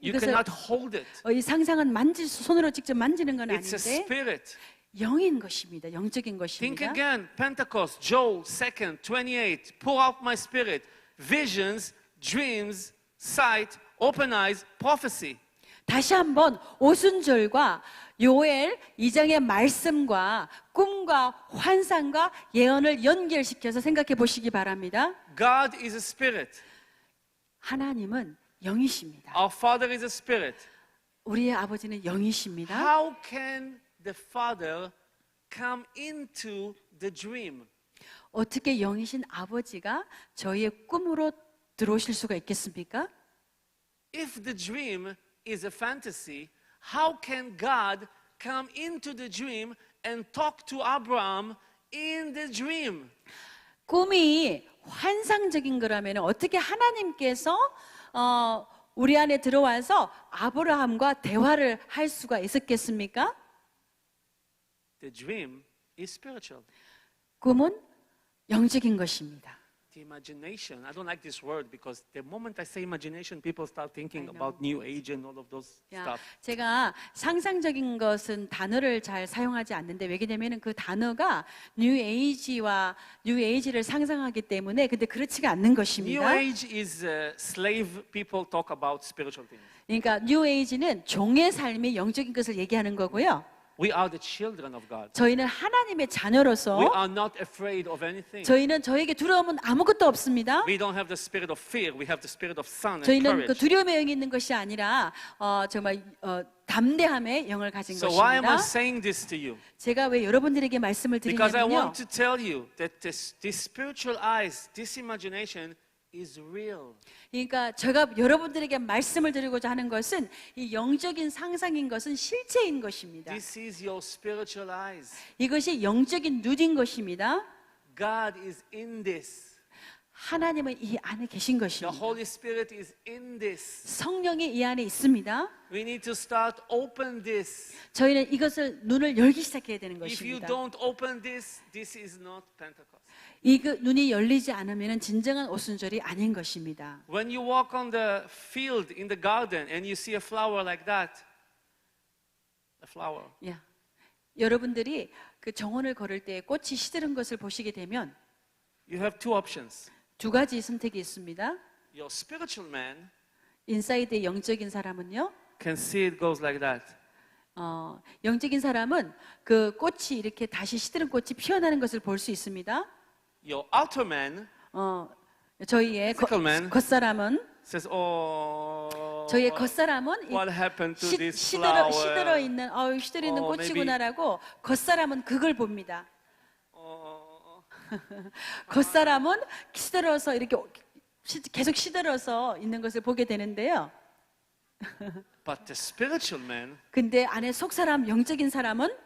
You 이것을- cannot hold it. 이 상상은 손으로 직접 만지는 건 It's a 아닌데 spirit. 영인 것입니다. 영적인 Think 것입니다. again. Pentecost, Joel 2nd, 28. Pour out my spirit. Visions, dreams, sight, open eyes, prophecy. 다시 한번 오순절과 요엘 2장의 말씀과 꿈과 환상과 예언을 연결시켜서 생각해 보시기 바랍니다. God is a spirit. 하나님은 영이십니다. Our Father is a spirit. 우리의 아버지는 영이십니다. How can the Father come into the dream? 어떻게 영이신 아버지가 저희의 꿈으로 들어오실 수가 있겠습니까? If the dream is a fantasy, how can God come into the dream and talk to Abraham in the dream? 꿈이 환상적인 거라면 어떻게 하나님께서 우리 안에 들어와서 아브라함과 대화를 할 수가 있었겠습니까? The dream is spiritual. 꿈은 영적인 것입니다. The imagination, I don't like this word because the moment I say imagination, people start thinking I know. about New Age and all of those 야, stuff. 제가 상상적인 것은 단어를 잘 사용하지 않는데 왜냐하면 그 단어가 뉴 에이지를 상상하기 때문에 근데 그렇지가 않는 New 것입니다. Age is slave people talk about spiritual things. 그러니까 뉴 에이지는 종의 삶이 영적인 것을 얘기하는 거고요. We are the children of God. 저희는 하나님의 자녀로서 We are not afraid of anything. 저희는 저에게 두려움은 아무것도 없습니다. We don't have the spirit of fear. We have the spirit of son and 저희는 그 courage. 두려움의 영이 있는 것이 아니라 정말 담대함의 영을 가진 So why am I 것입니다. saying this to you? 제가 왜 여러분들에게 말씀을 Because I 드리냐면요. want to tell you that this spiritual eyes, this imagination is real. 그러니까 제가 여러분들에게 말씀을 드리고자 하는 것은 이 영적인 상상인 것은 실체인 것입니다. This is your spiritual eyes. 이것이 영적인 눈인 것입니다. God is in this. 하나님은 이 안에 계신 The 것입니다. Holy Spirit is in this. 성령이 이 안에 있습니다. We need to start open this. 저희는 이것을 눈을 열기 시작해야 되는 If you 것입니다. don't open this, this is not Pentecost. 이 눈이 열리지 않으면 진정한 오순절이 아닌 것입니다. When you walk on the field in the garden and you see a flower like that, a flower, 야, 여러분들이 그 정원을 걸을 때 꽃이 시드른 것을 보시게 되면 you have two options. 두 가지 선택이 있습니다. Your spiritual man 인사이드의 영적인 사람은요. can see it goes like that. 영적인 사람은 그 꽃이 이렇게 다시 시드른 꽃이 피어나는 것을 볼 수 있습니다. Your outer man 저희의 Physical man. 겉사람은 says, "Oh, 저희의 겉사람은 이 what happened to this flower?" 시들어 있는 시들어 있는 Oh, 꽃이구나라고 겉사람은 그걸 봅니다. Oh, 겉사람은 시들어서 이렇게 계속 시들어서 있는 것을 보게 되는데요. but the spiritual man 근데 안에 속 사람 영적인 사람은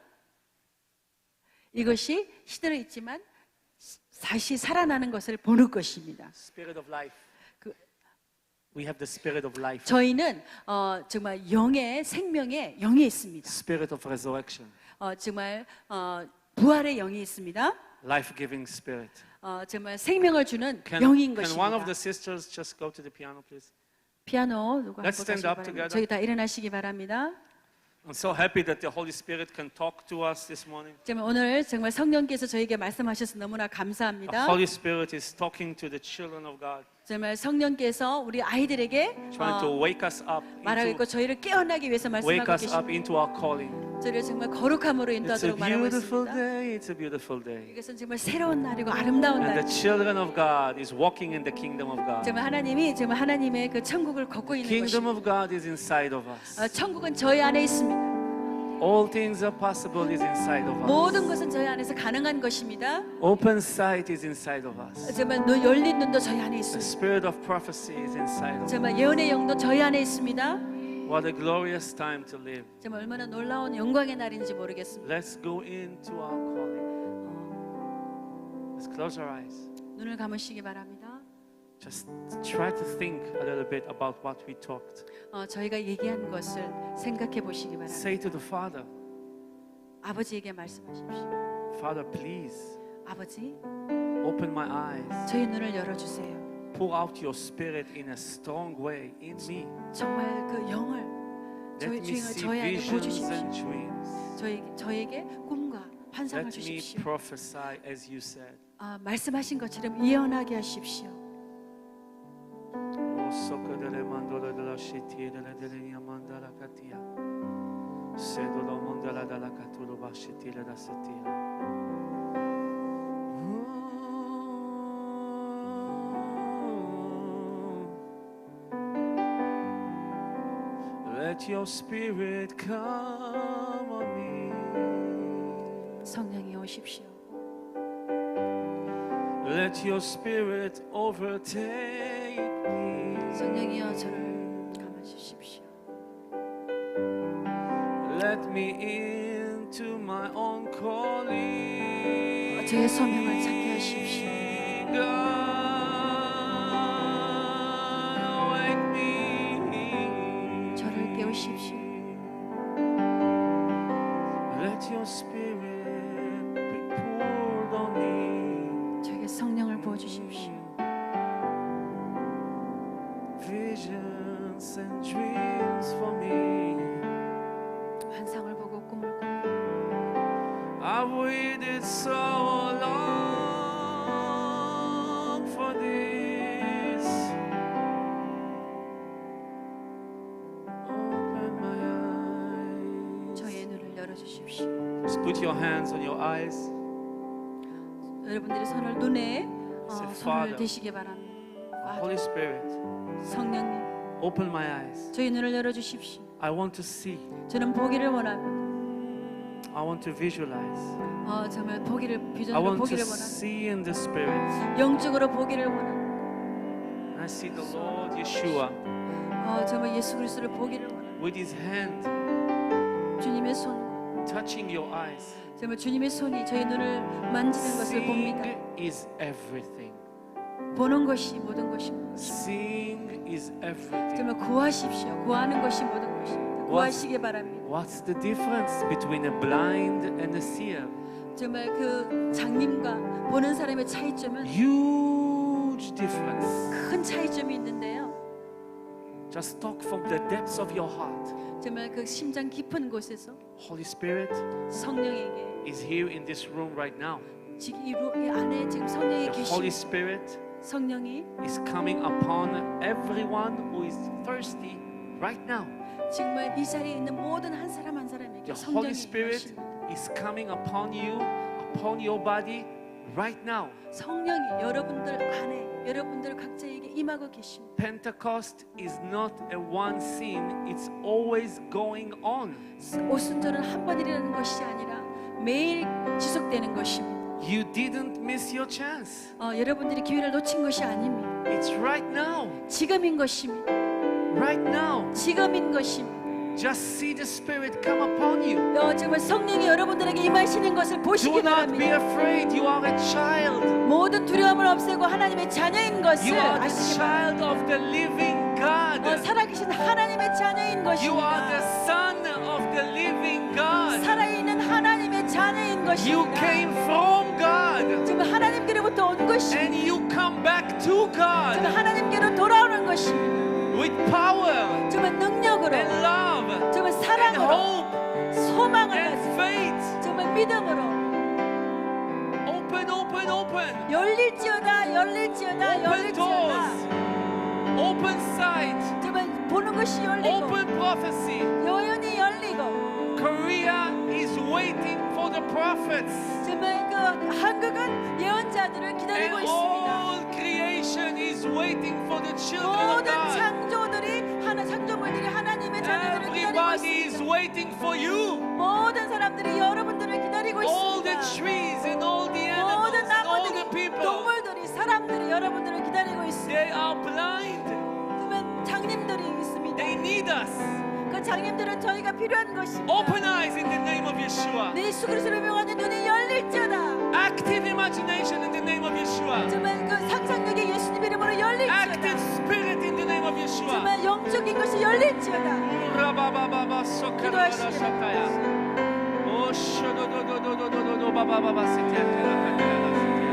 이것이 시들어 있지만 다시 살아나는 것을 보는 것입니다. Spirit of life. 그- We have the spirit of life. 저희는 정말 영의 생명의 영이 있습니다. Spirit of resurrection. 정말 부활의 영이 있습니다. life-giving spirit. 정말 생명을 주는 Can 영인 one of 것입니다. the sisters just go to the piano, please? 피아노 누가 Let's 한번 stand 가시기 up 바랍니다. together. 저희 다 일어나시기 바랍니다. I'm so happy that the Holy Spirit can talk to us this morning. 정말 오늘 정말 성령께서 저에게 말씀하셔서 너무나 The 감사합니다. Holy Spirit is talking to the children of God, 정말 성령께서 우리 아이들에게 trying to wake us up, 말하고 있고 저희를 깨어나기 위해서 wake 말씀하고 us up 계십니다. into our calling. 저희를 정말 거룩함으로 It's a 인도하도록 말하고 beautiful 있습니다. day. It's a beautiful day. 이것은 정말 새로운 날이고 아름다운 And the 날. children of God is walking in the kingdom of God. 정말 하나님이 정말 하나님의 그 천국을 걷고 있는 Kingdom 것입니다. of God is inside of us. 천국은 저희 안에 있습니다. All things are possible is inside of 모든 us. 것은 저희 안에서 가능한 것입니다. Open sight is inside of us. 정말 열린 눈도 저희 안에 The 있습니다. spirit of prophecy is inside of us. 정말 예언의 영도 저희 안에 있습니다. What a glorious time to live. 정말 얼마나 놀라운 영광의 날인지 모르겠습니다. Let's go into our calling. Let's close our eyes. 눈을 감으시기 바랍니다. Just try to think a little bit about what we talked. 저희가 얘기한 것을 생각해 보시기 바랍니다. Say to the Father, 아버지에게 말씀하십시오. Father, please 아버지, open my eyes. 저희 눈을 열어주세요. Pour out your spirit in a strong way in me. 정말 그 영을 Let me see 저희 안에 visions 부어주십시오. and dreams. 저에게 꿈과 환상을 Let me 주십시오. prophesy as you said. 말씀하신 것처럼 예언하게 하십시오. Oh, soccorre mandora della shiti della della mandala katia. Sedo mandala della katuro bashiti da satia. Let your spirit come on me. 성령이 오십시오. Let your spirit overtake me. 성령이여 저를 감아주십시오. Let me into my own calling. 저의 소명을 찾게 하십시오. God, wake me. 저를 깨우십시오. Let your spirit be poured on me. 저에게 성령을 부어주십시오. Visions and dreams for me. 환상을 보고 꿈을 꾸고 I've waited so long for this. Open my eyes. 저의 눈을 열어주십시오. Just put your hands on your eyes. 여러분들이 손을 눈에 Say, 손을 Father. 대시기 바랍니다. Holy Spirit, 성령님, open my eyes. 저희 눈을 열어주십시오. I want to see. 저는 보기를 원합니다. I want to visualize. 정말 I 비전으로 want to 보기를 원합니다. see in the Spirit. 영적으로 보기를 원합니다. I see the Lord Yeshua 정말 예수 그리스도를 보기를 원합니다. with His hand 주님의 손, touching your eyes. 정말 주님의 손이 저희 눈을 만지는 것을 봅니다. Seeing is everything. 보는 것이 모든 것입니다. Seeing is everything. 정말 구하십시오. 구하는 것이 모든 것입니다. 구하시기 바랍니다. What's the difference between a blind and a seer? 정말 그 장님과 보는 사람의 차이점은 Huge difference. 큰 차이점이 있는데요. Just talk from the depths of your heart. 정말 그 심장 깊은 곳에서 Holy Spirit 성령에게 is here in this room right now. 지금 이 안에 지금 성령이 The Holy 계시 Spirit 성령이 is coming upon everyone who is thirsty right now. 정말 이 자리에 있는 모든 한 사람 한 사람에게 The 성령이 Holy Spirit 임하십니다. is coming upon you, upon your body right now. 성령이 여러분들 안에 여러분들 각자에게 임하고 계십니다. Pentecost is not a one scene, it's always going on. 오순절은 한 번 일어나는 것이 아니라 매일 지속되는 것입니다. You didn't miss your chance. 여러분들이 기회를 놓친 것이 아닙니다. It's right now. 지금인 것입니다. Right now. 지금인 것입니다. Just see the Spirit come upon you. 정말 성령이 여러분들에게 임하시는 것을 Do 보시기 not be 바랍니다. afraid. You are a child. 모든 두려움을 없애고 하나님의 자녀인 것을 You are the 아시기 바랍니다. child of the living God. 살아계신 하나님의 자녀인 You are the 것입니다. son of the living God. 살아있는 하나님의 자녀인 You You 것입니다. came from God 정말 하나님께로부터 온 것입니다. and you come back to 정말 God 하나님께로 돌아오는 것입니다. with power 정말 능력으로, and love 정말 and 사랑으로, hope 소망을 and 가지고, faith. 정말 믿음으로 Open, open, open. 열릴지어다, 열릴지어다, Open 열릴지어다. doors. Open sight. 정말 보는 것이 열리고, Open prophecy. 여연이 열리고, Korea is waiting for the prophets. 정말 그 한국은 예언자들을 기다리고 And 있습니다. all creation is waiting for the children of 모든 God. 창조물들이 하나님의 자녀들을 기다리고 Everybody is 있습니다. waiting for you. 모든 사람들이 여러분들을 기다리고 All the 있습니다. trees and all the animals 모든 and all the 나무들이, people. 동물들이, 사람들이 여러분들을 기다리고 있습니다. They are blind. 그러면 장님들이 있습니다. They need us. 그 장님들은 저희가 필요한 것입니다. Open eyes in the name of Yeshua. 내 예수 그리스도를 명하는 눈이 열릴지어다. Active imagination in the name of Yeshua. 정말 그 상상력이 예수님 이름으로 열릴지어다. Active spirit in the name of Yeshua. 정말 영적인 것이 열릴지어다. 라바바바바 소카라바라 샤타야. 오 쇼도도도도도도도 바바바바 세티아케라카케라라 세티아.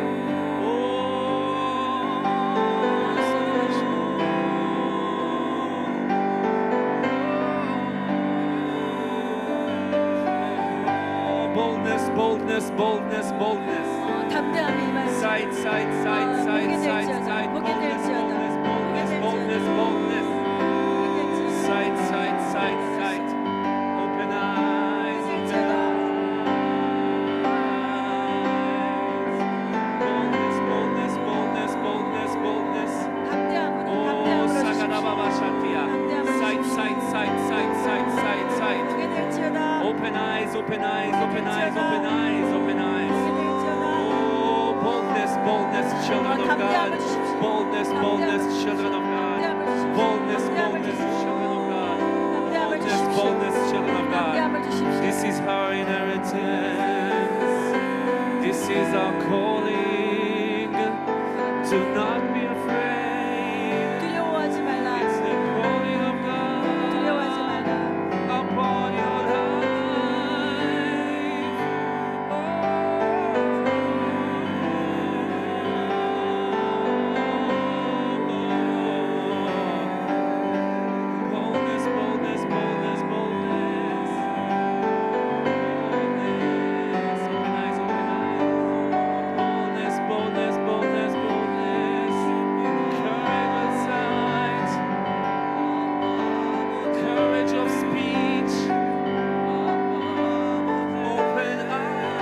Boldness, boldness, boldness. 담대함이 임하시고 Sight, sight, sight, sight, sight, sight. Boldness, boldness, boldness, boldness, boldness. Sight, sight, sight, sight. Open eyes, open eyes. Boldness, boldness, boldness, boldness, boldness. 담대함으로 Oh, 담대함으로 Sagadababa Shatia. Sight, sight, sight, sight, sight, sight, sight. 보게 될지어다. Open eyes, open eyes, open eyes, open eyes, open eyes. 보게 될지어다. Oh, boldness, boldness, children of God. Boldness, boldness, children of God. Boldness, boldness, children of God. Boldness, boldness, children of God. 담대함을 주십시오. This is our inheritance. This is our calling. Do not be afraid. 두려워하지 말라. It's the calling of God 두려워하지 말라. upon your life. Boldness, boldness, boldness, boldness. Open eyes, open eyes. Boldness, boldness, boldness, boldness. Courage of sight. Courage of speech. Open eyes.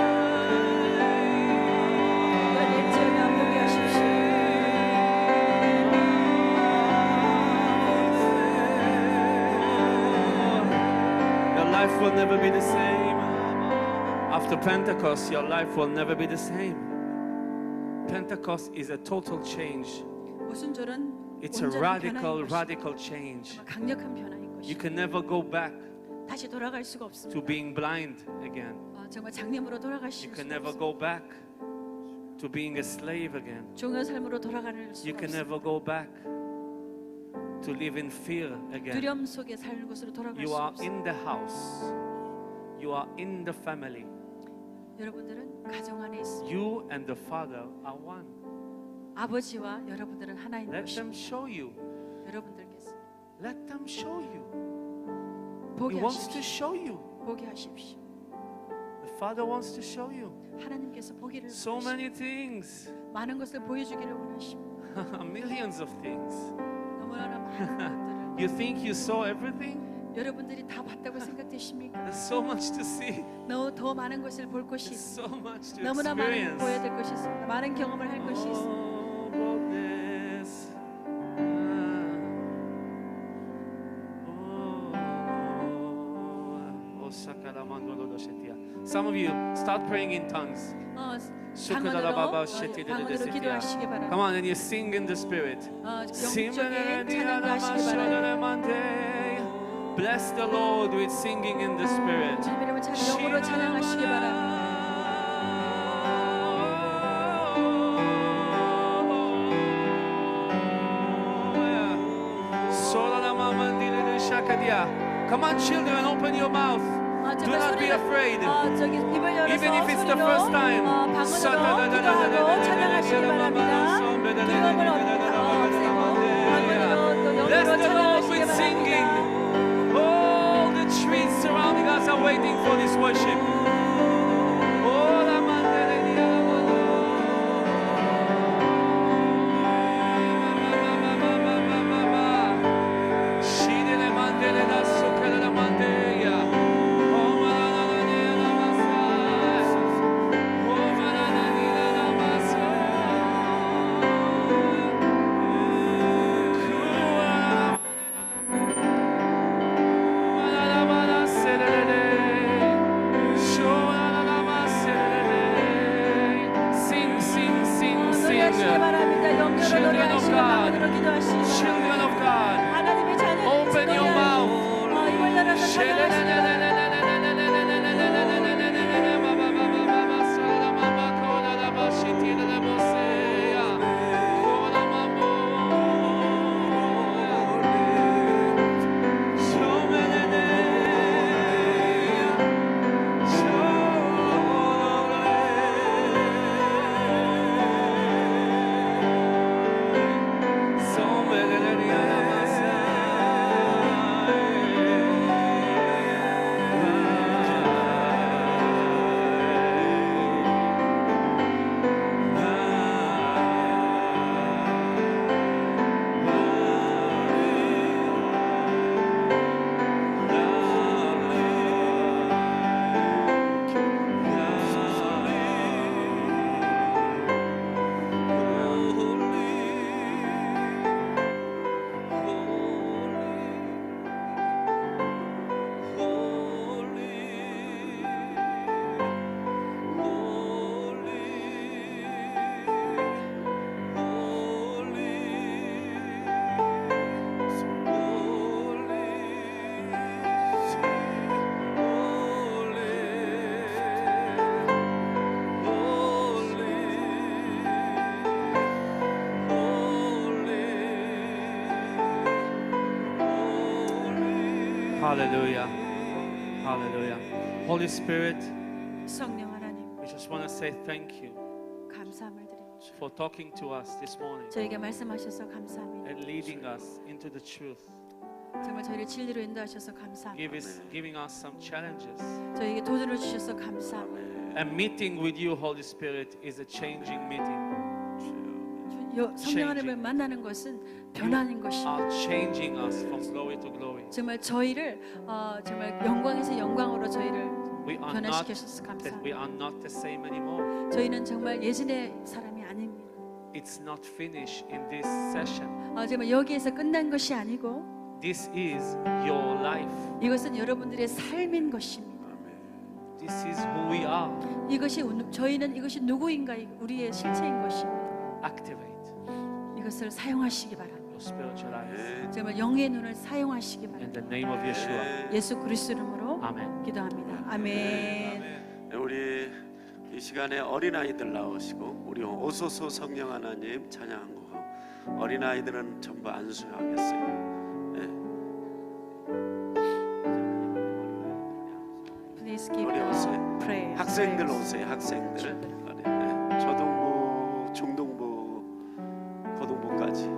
열릴지어다. 보게 하십시오. Your life will never be the same. After Pentecost, your life will never be the same. Pentecost is a total change. 오순절은 It's a 온전한 radical, 변화인 것입니다. radical change. 강력한 변화인 You 것입니다. can never go back 다시 돌아갈 수가 to 없습니다. being blind again. 정말 장님으로 You 돌아가실 can 수가 never 없습니다. go back to being a slave again. 종의 삶으로 돌아가는 You 수가 can 없습니다. never go back to live in fear again. 두려움 속에 사는 곳으로 돌아갈 You 수 are 없습니다. in the house. You are in the family. 여러분들은 가정 안에 있습니다. You and the Father are one. 아버지와 여러분들은 하나인 Let 것입니다. them show you. 여러분들께서 Let them show you. 보게 He wants to 하십시오. show you. 보게 하십시오. The Father wants to show you 하나님께서 보기를 so 원하십니다. many things, 많은 것을 보여주기를 원하십니다. millions of things. 너무나 많은 것들을 You think you saw everything? 여러분들이 다 봤다고 생각되십니까? There's so much to see. 너무 더 많은 것을 볼 것이 There's 있습니다. so much to 너무나 많은 experience. 보여야 될 것이 있습니다. 많은 경험을 할 것이 있습니다. Oh, boldness. Oh, sakaramandorodoshetia. Some of you start praying in tongues. 방언으로 기도하시기 바랍니다. Come on, and you sing in the spirit. 영적인 찬양을 하시기 바랍니다. Bless the Lord with singing in the spirit. 주님 이름을 영으로 찬양하시기 바랍니다. Come on, children, open your mouth. Do not be afraid. 저기 입을 열어서 Even if it's the 소리로, first time. 방언으로 기도하고 찬양하시기 바랍니다. 두려움을 없애고 방언으로 또 Bless 영으로 the Lord 찬양하시기 with singing. 바랍니다. All the trees surrounding us are waiting for this worship. Oh, la mandere di Shine le mandele da sopra la mandeia. Oh, manana la massa. Oh, manana la massa. Sing, sing, sing, 노래하시기 sing. 바랍니다. 영으로 Children of 노래하시고 God. 방언으로 기도하시기 Children 바랍니다. of God, 하나님의 자녀들이 open your mouth. 입을 열어서 찬양하시기 바랍니다. Hallelujah. Hallelujah. Holy Spirit, 성령 하나님, we just want to say thank you 감사함을 드립니다. for talking to us this morning 저에게 말씀하셔서 감사합니다. and leading us into the truth. 정말 저희를 진리로 인도하셔서 감사합니다. Giving us some challenges. 저에게 도전을 주셔서 감사합니다. A meeting with you, Holy Spirit, is a changing meeting. 성령 하나님을 만나는 것은 변하는 것입니다. Are changing us from glory to glory. 정말 저희를 정말 영광에서 영광으로 저희를 We are 변화시켜주셔서 that we 감사합니다. are not the same anymore. 저희는 정말 예전의 사람이 아닙니다. It's not finished in this session. 정말 여기에서 끝난 것이 아니고 This is your life. 이것은 여러분들의 삶인 것입니다. This is who we are. 저희는 이것이 누구인가 우리의 실체인 것입니다. Activate 이것을 사용하시기 바랍니다. your spiritual eyes. 정말 영의 눈을 사용하시기 In 바랍니다. the name of Yeshua. 예수 그리스도 이름으로 Amen. 기도합니다. 아멘. 우리 이 시간에 어린아이들 나오시고 우리 오소서 성령 하나님 찬양하고 어린아이들은 전부 안수하겠어요. Please give 우리 오세요. prayer. 학생들 오세요. 학생들 초등부, 중등부, 고등부까지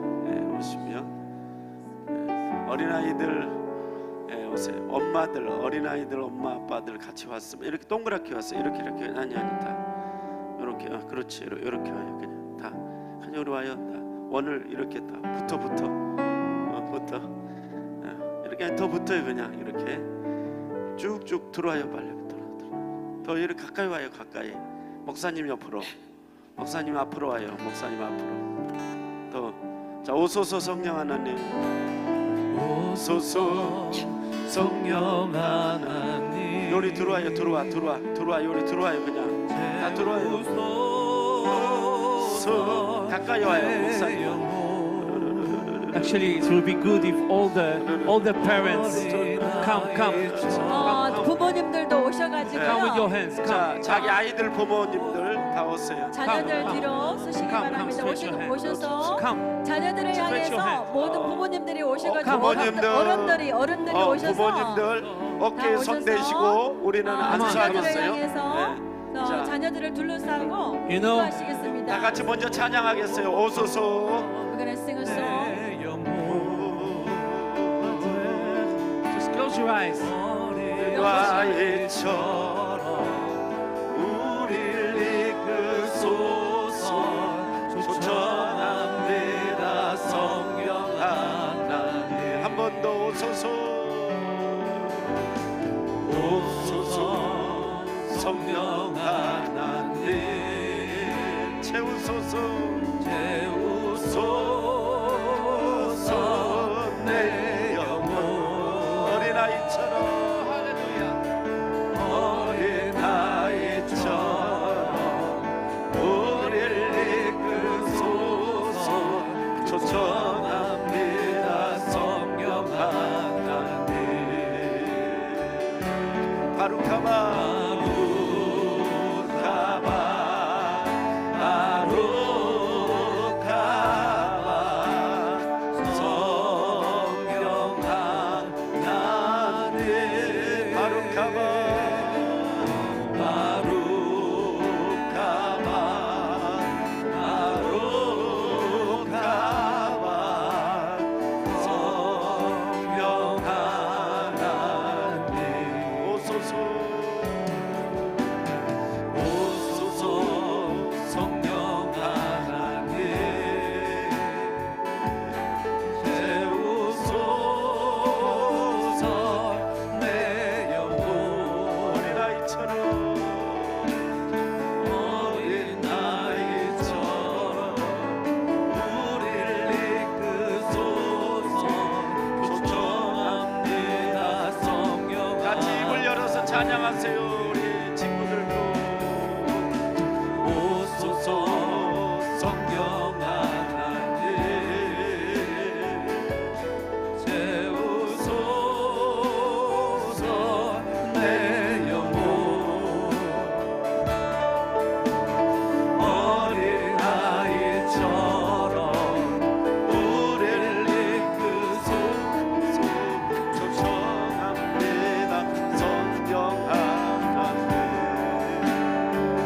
오시면 어린아이들 오세요. 엄마들, 어린아이들 엄마 아빠들 같이 왔으면 이렇게 동그랗게 왔어요. 이렇게 아니 다 이렇게 그렇지 이렇게 와요. 그냥 다 그냥 우리 와요. 다 원을 이렇게 다 붙어 이렇게 더 붙어요. 그냥 이렇게 쭉쭉 들어와요. 빨리 들어. 더 이렇게 가까이 와요. 가까이. 목사님 옆으로. 목사님 앞으로 와요. 목사님 앞으로. 더. 자, 오소서 성령 하나님. 오소서 성령 하나님. 요리 들어와요. 들어와. 요리 들어와요. 그냥 다 들어와요. 가까이 와요. 목사님. Actually, it will be good if all the parents come. 부모님들도 오셔가지고 Come with your hands. 자, Come. 자기 아이들 부모님들 다 오세요. 자녀들 뒤로 서시기 바랍니다. 오셔서 자녀들을 향해서 모든 부모님들이 오셔가지고 어른들이 오셔서 부모님들 어깨에 다 손 오셔서, 대시고 우리는 자녀들을 안수하겠어요. 향해서 자. 자녀들을 둘러싸고 You know, 기도하시겠습니다. 다 같이 먼저 찬양하겠어요. 오소서. We're gonna sing a song. Just close your eyes. 아이처럼 우리를 이끄소서. 초청합니다 성령 하나님. 한 번 더 오소서. 오소서 성령 하나님. 채우소서. 채우소서 내 영혼. 어린아이처럼 초청합니다 성령 하나님. 바루카바 성령 하나님. 바루카바 찬양하세요. 우리 친구들도 오소서 성령 하나님. 채우소서 내 영혼. 어린아이처럼 우리를 이끄소서. 초청합니다 성령 하나님.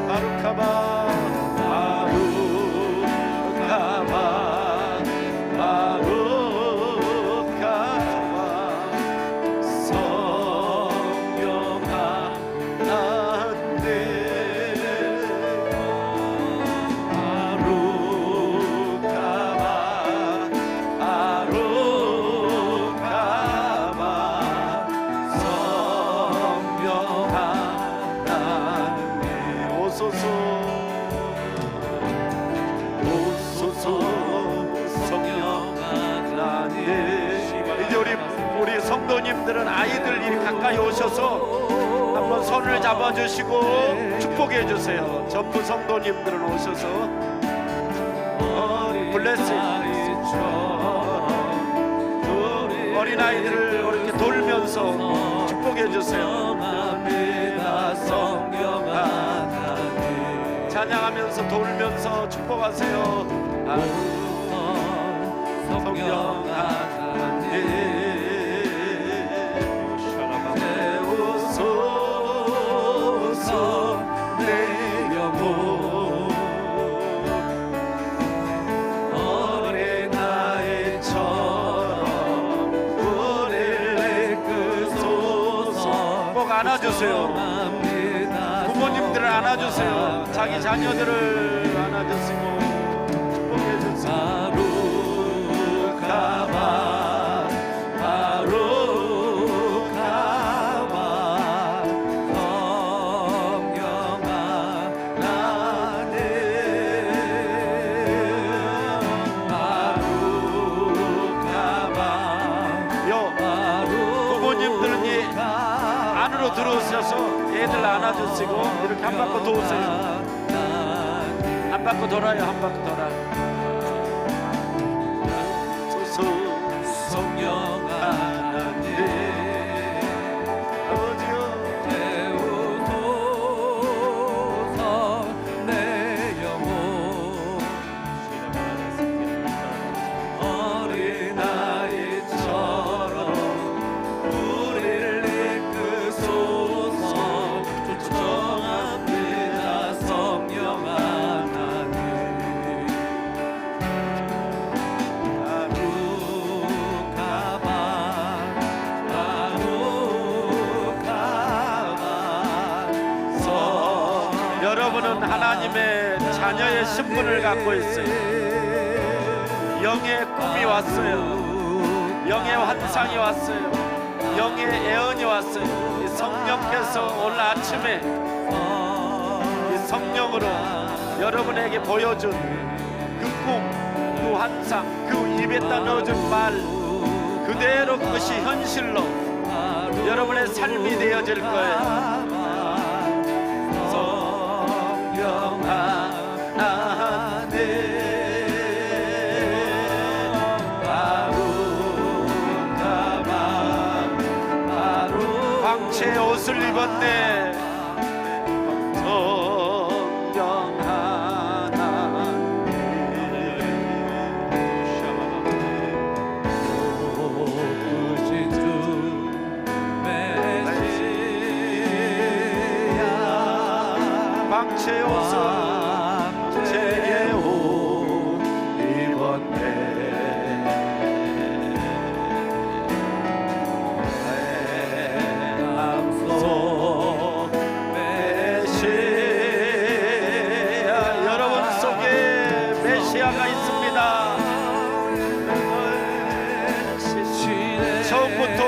바루카바 성령 하나님. 이제 우리 성도님들은 아이들 이리 가까이 오셔서 한번 손을 잡아주시고 축복해 주세요. 전부 성도님들은 오셔서 블레싱. 어린아이들을 이렇게 돌면서 축복해 주세요. 찬양하면서 돌면서 축복하세요. 성령 하나님. 채우소서 내 영혼. 어린아이처럼 우리를 이끄소서. 꼭 안아주세요. 부모님들을 안아주세요. 자기 자녀들을 안아주시고 축복해 주세요. 부모님들은 이 안으로 들어오셔서 애들 안아주시고 이렇게 한 바퀴 도우세요. 한 바퀴 돌아요. 한 바퀴 돌아요. 성령 하나님. 아버지여 채우소서 내 자녀의 신분을 갖고 있어요. 영의 꿈이 왔어요. 영의 환상이 왔어요. 영의 애언이 왔어요. 이 성령께서 오늘 아침에 이 성령으로 여러분에게 보여준 그 꿈, 그 환상, 그 입에다 넣어준 말 그대로 그것이 현실로 여러분의 삶이 되어질 거예요. 성령 안에 광채의 옷을 입었네. 성령 광채의 옷을 광채의 옷 입었네. 메시아 여러분 속에 메시아가 있습니다. 처음부터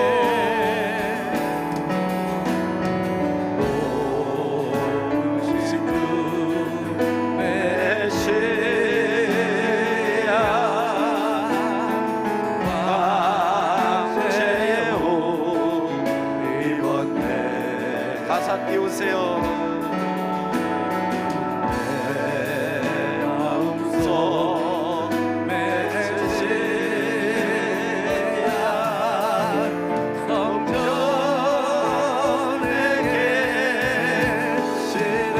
가사 띄우세요. 마음속 메시아 성전에 계시네.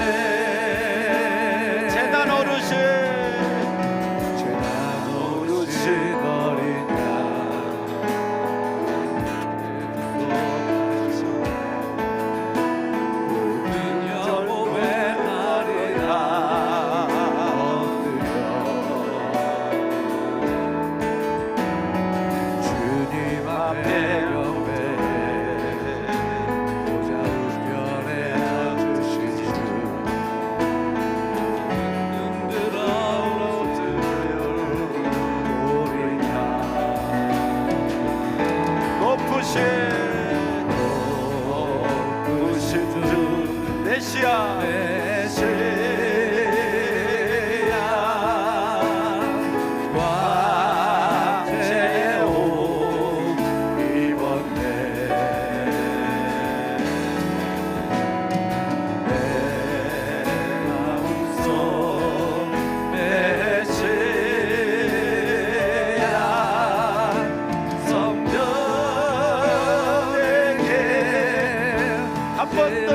제단 어르신 어린 양 메시아 광채의 옷 입었네. 내 마음속 메시아 성전에게 한 번 더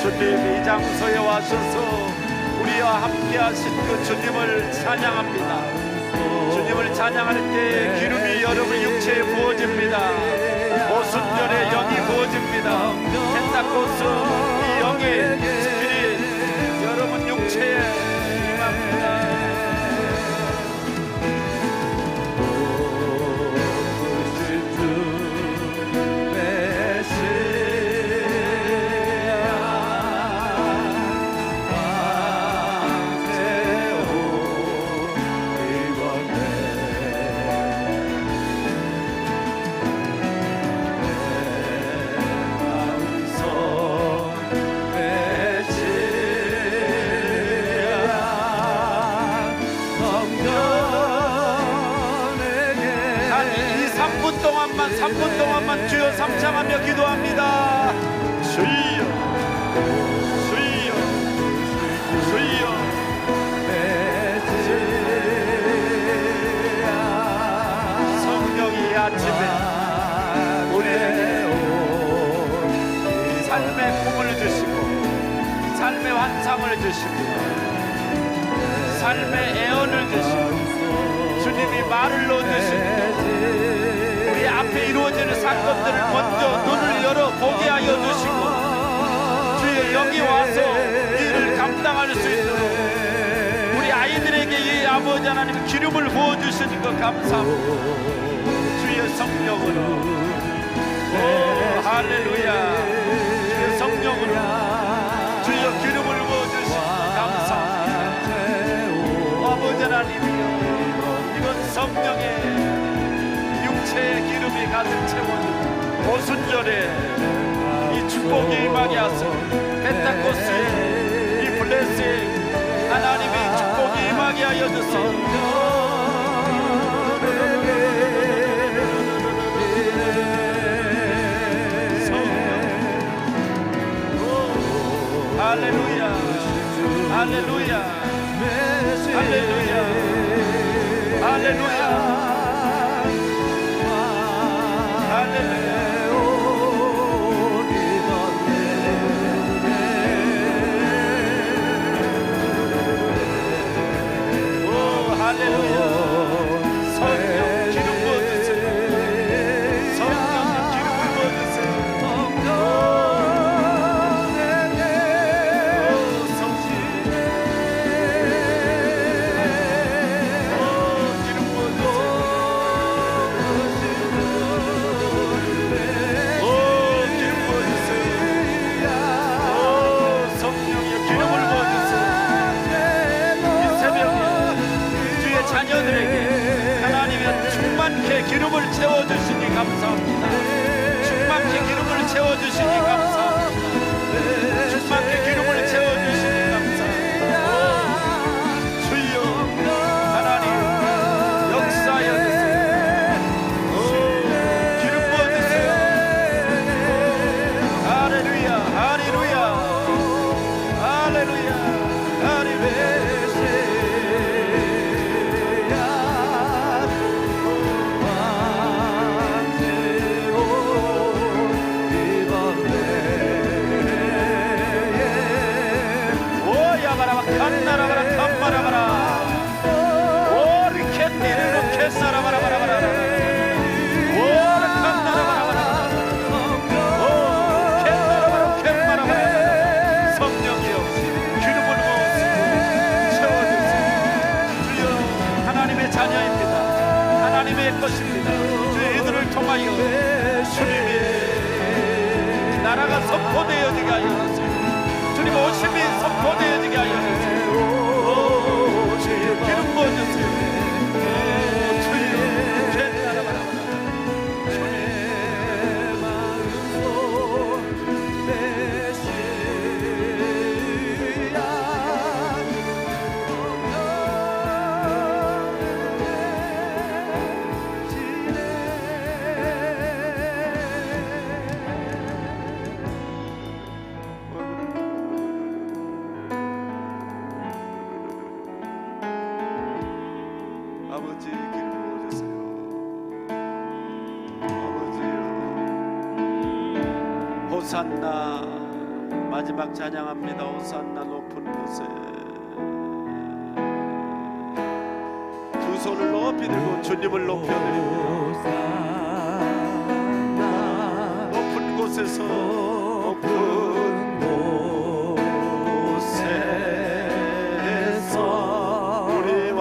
주님 이 장소에 와셔서 우리와 함께 하신 그 주님을 찬양합니다. 주님을 찬양할 때 기름이 여러분 육체에 부어집니다. 오순절에 영이 부어집니다. 펜타코스 이 영의 스피릿 동안만 3분 동안만 주여 삼창하며 기도합니다. 주여 주여 주여 성령이 이 아침에 우리에게 삶의 꿈을 주시고 삶의 환상을 주시고 삶의 애언을 주시고 주님이 말을 넣어주시고 우리 앞에 이루어지는 사건들을 먼저 눈을 열어 보게 하여 주시고 주여 여기 와서 일을 감당할 수 있도록 우리 아이들에게 이 아버지 하나님 기름을 부어주시는 것 감사합니다. 주여 성령으로 오 할렐루야 주여 성령으로 주여 기름을 부어주시는 것 감사합니다. 아버지 하나님이여 이건 성령의 육체의 기름이 가득 채워진 오순절에 이 축복이 임하게 하소서. 펜타코스의 이 블레스의 하나님의 축복이 임하게 하여 주소서. 할렐루야 할렐루야 할렐루야 할렐루야 할렐루야 오 할렐루야 성령 기름 부어주세요. 성령 기름을 부어주세요. 자녀들에게 하나님의 충만케 기름을 채워주시니 감사합니다. 충만케 기름을 채워주시니 감사합니다. 충만케 기름을 채워주시니 감사합니다. 주여 하나님 역사하여 주세요. 기름 부어주세요. 할렐루야 할렐루야 할렐루야 할렐루야 하나님의 것입니다. 저희들을 통하여 주님의 나라가 선포되어지게 하여 주세요. 주님 오심이 선포되어지게 하여 주세요. 기름 부어주세요. 아버지 기름 부어주세요. 아버지요 호산나 마지막 찬양합니다. 호산나 높은 곳에 두 손을 높이 들고 주님을 높여드립니다. 높은 곳에서 높은 곳에서 우리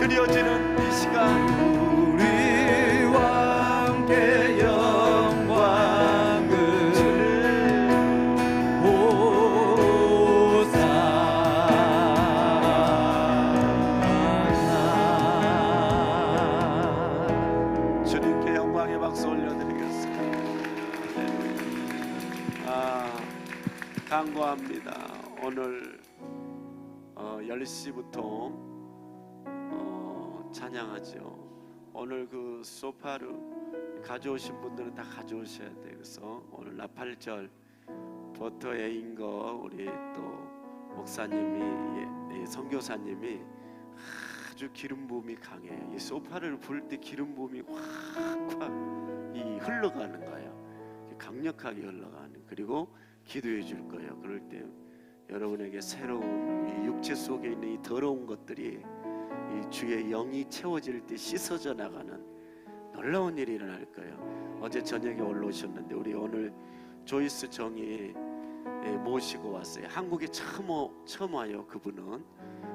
드려지는 이 시간 우리와 함께 영광을 호산나. 주님께 영광의 박수 올려드리겠습니다. 간구합니다. 오늘 10시부터 찬양하죠. 오늘 그 소파를 가져오신 분들은 다 가져오셔야 돼요. 그래서 오늘 나팔절 버터 애인거 우리 또 목사님이 선교사님이 아주 기름 부음이 강해요. 이 소파를 불 때 기름 부음이 확확 흘러가는 거예요. 강력하게 흘러가는. 그리고 기도해 줄 거예요. 그럴 때 여러분에게 새로운 이 육체 속에 있는 이 더러운 것들이 이 주의 영이 채워질 때 씻어져 나가는 놀라운 일이 일어날 거예요. 어제 저녁에 올라오셨는데 우리 오늘 조이스 정이 모시고 왔어요. 한국에 처음 와요. 그분은.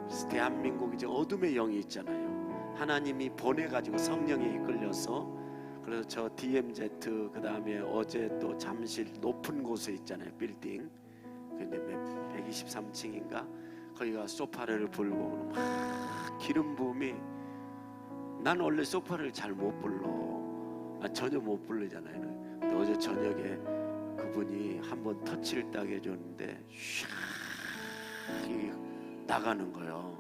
그래서 대한민국 이제 어둠의 영이 있잖아요. 하나님이 보내가지고 성령에 이끌려서 그래서 저 DMZ 그 다음에 어제 또 잠실 높은 곳에 있잖아요. 빌딩. 근데 123층인가 거기가 소파를 불고 막 기름 부음이. 난 원래 소파를 잘 못 불러. 전혀 못 부르잖아요. 근데 어제 저녁에 그분이 한번 터치를 딱 해줬는데 샥 나가는 거예요.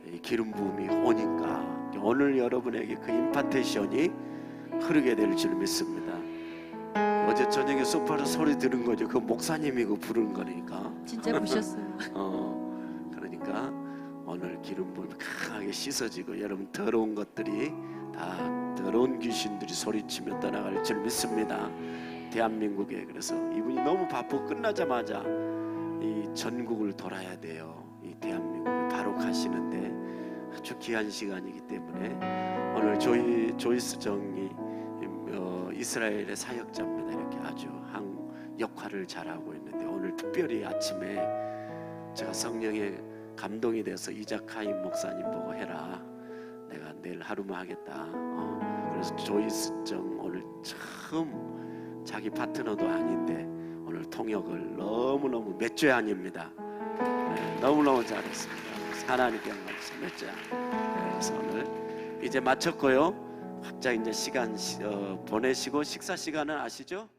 이 기름 부음이 오니까 오늘 여러분에게 그 임파테이션이 흐르게 될 줄 믿습니다. 어제 저녁에 소파로 소리 들은 거죠. 그 목사님이 그 부른 거니까. 진짜 부셨어요. 그러니까 오늘 기름 부음이 강하게 씻어지고 여러분 더러운 것들이 다 더러운 귀신들이 소리치며 떠나갈 줄 믿습니다. 대한민국에. 그래서 이분이 너무 바쁘고 끝나자마자 이 전국을 돌아야 돼요. 이 대한민국에 바로 가시는데 아주 귀한 시간이기 때문에 오늘 조이스 정이 이스라엘의 사역자입니다. 이렇게 아주 한 역할을 잘하고 있는데 오늘 특별히 아침에 제가 성령에 감동이 돼서 이자카임 목사님 보고 해라. 내가 내일 하루만 하겠다. 그래서 조이스 정 오늘 처음 자기 파트너도 아닌데 오늘 통역을 너무너무 몇 죄 아닙니다. 너무너무 잘했습니다. 하나님께 영광이죠. 몇 죄. 그래서 오늘 이제 마쳤고요. 각자 이제 시간 보내시고 식사 시간은 아시죠?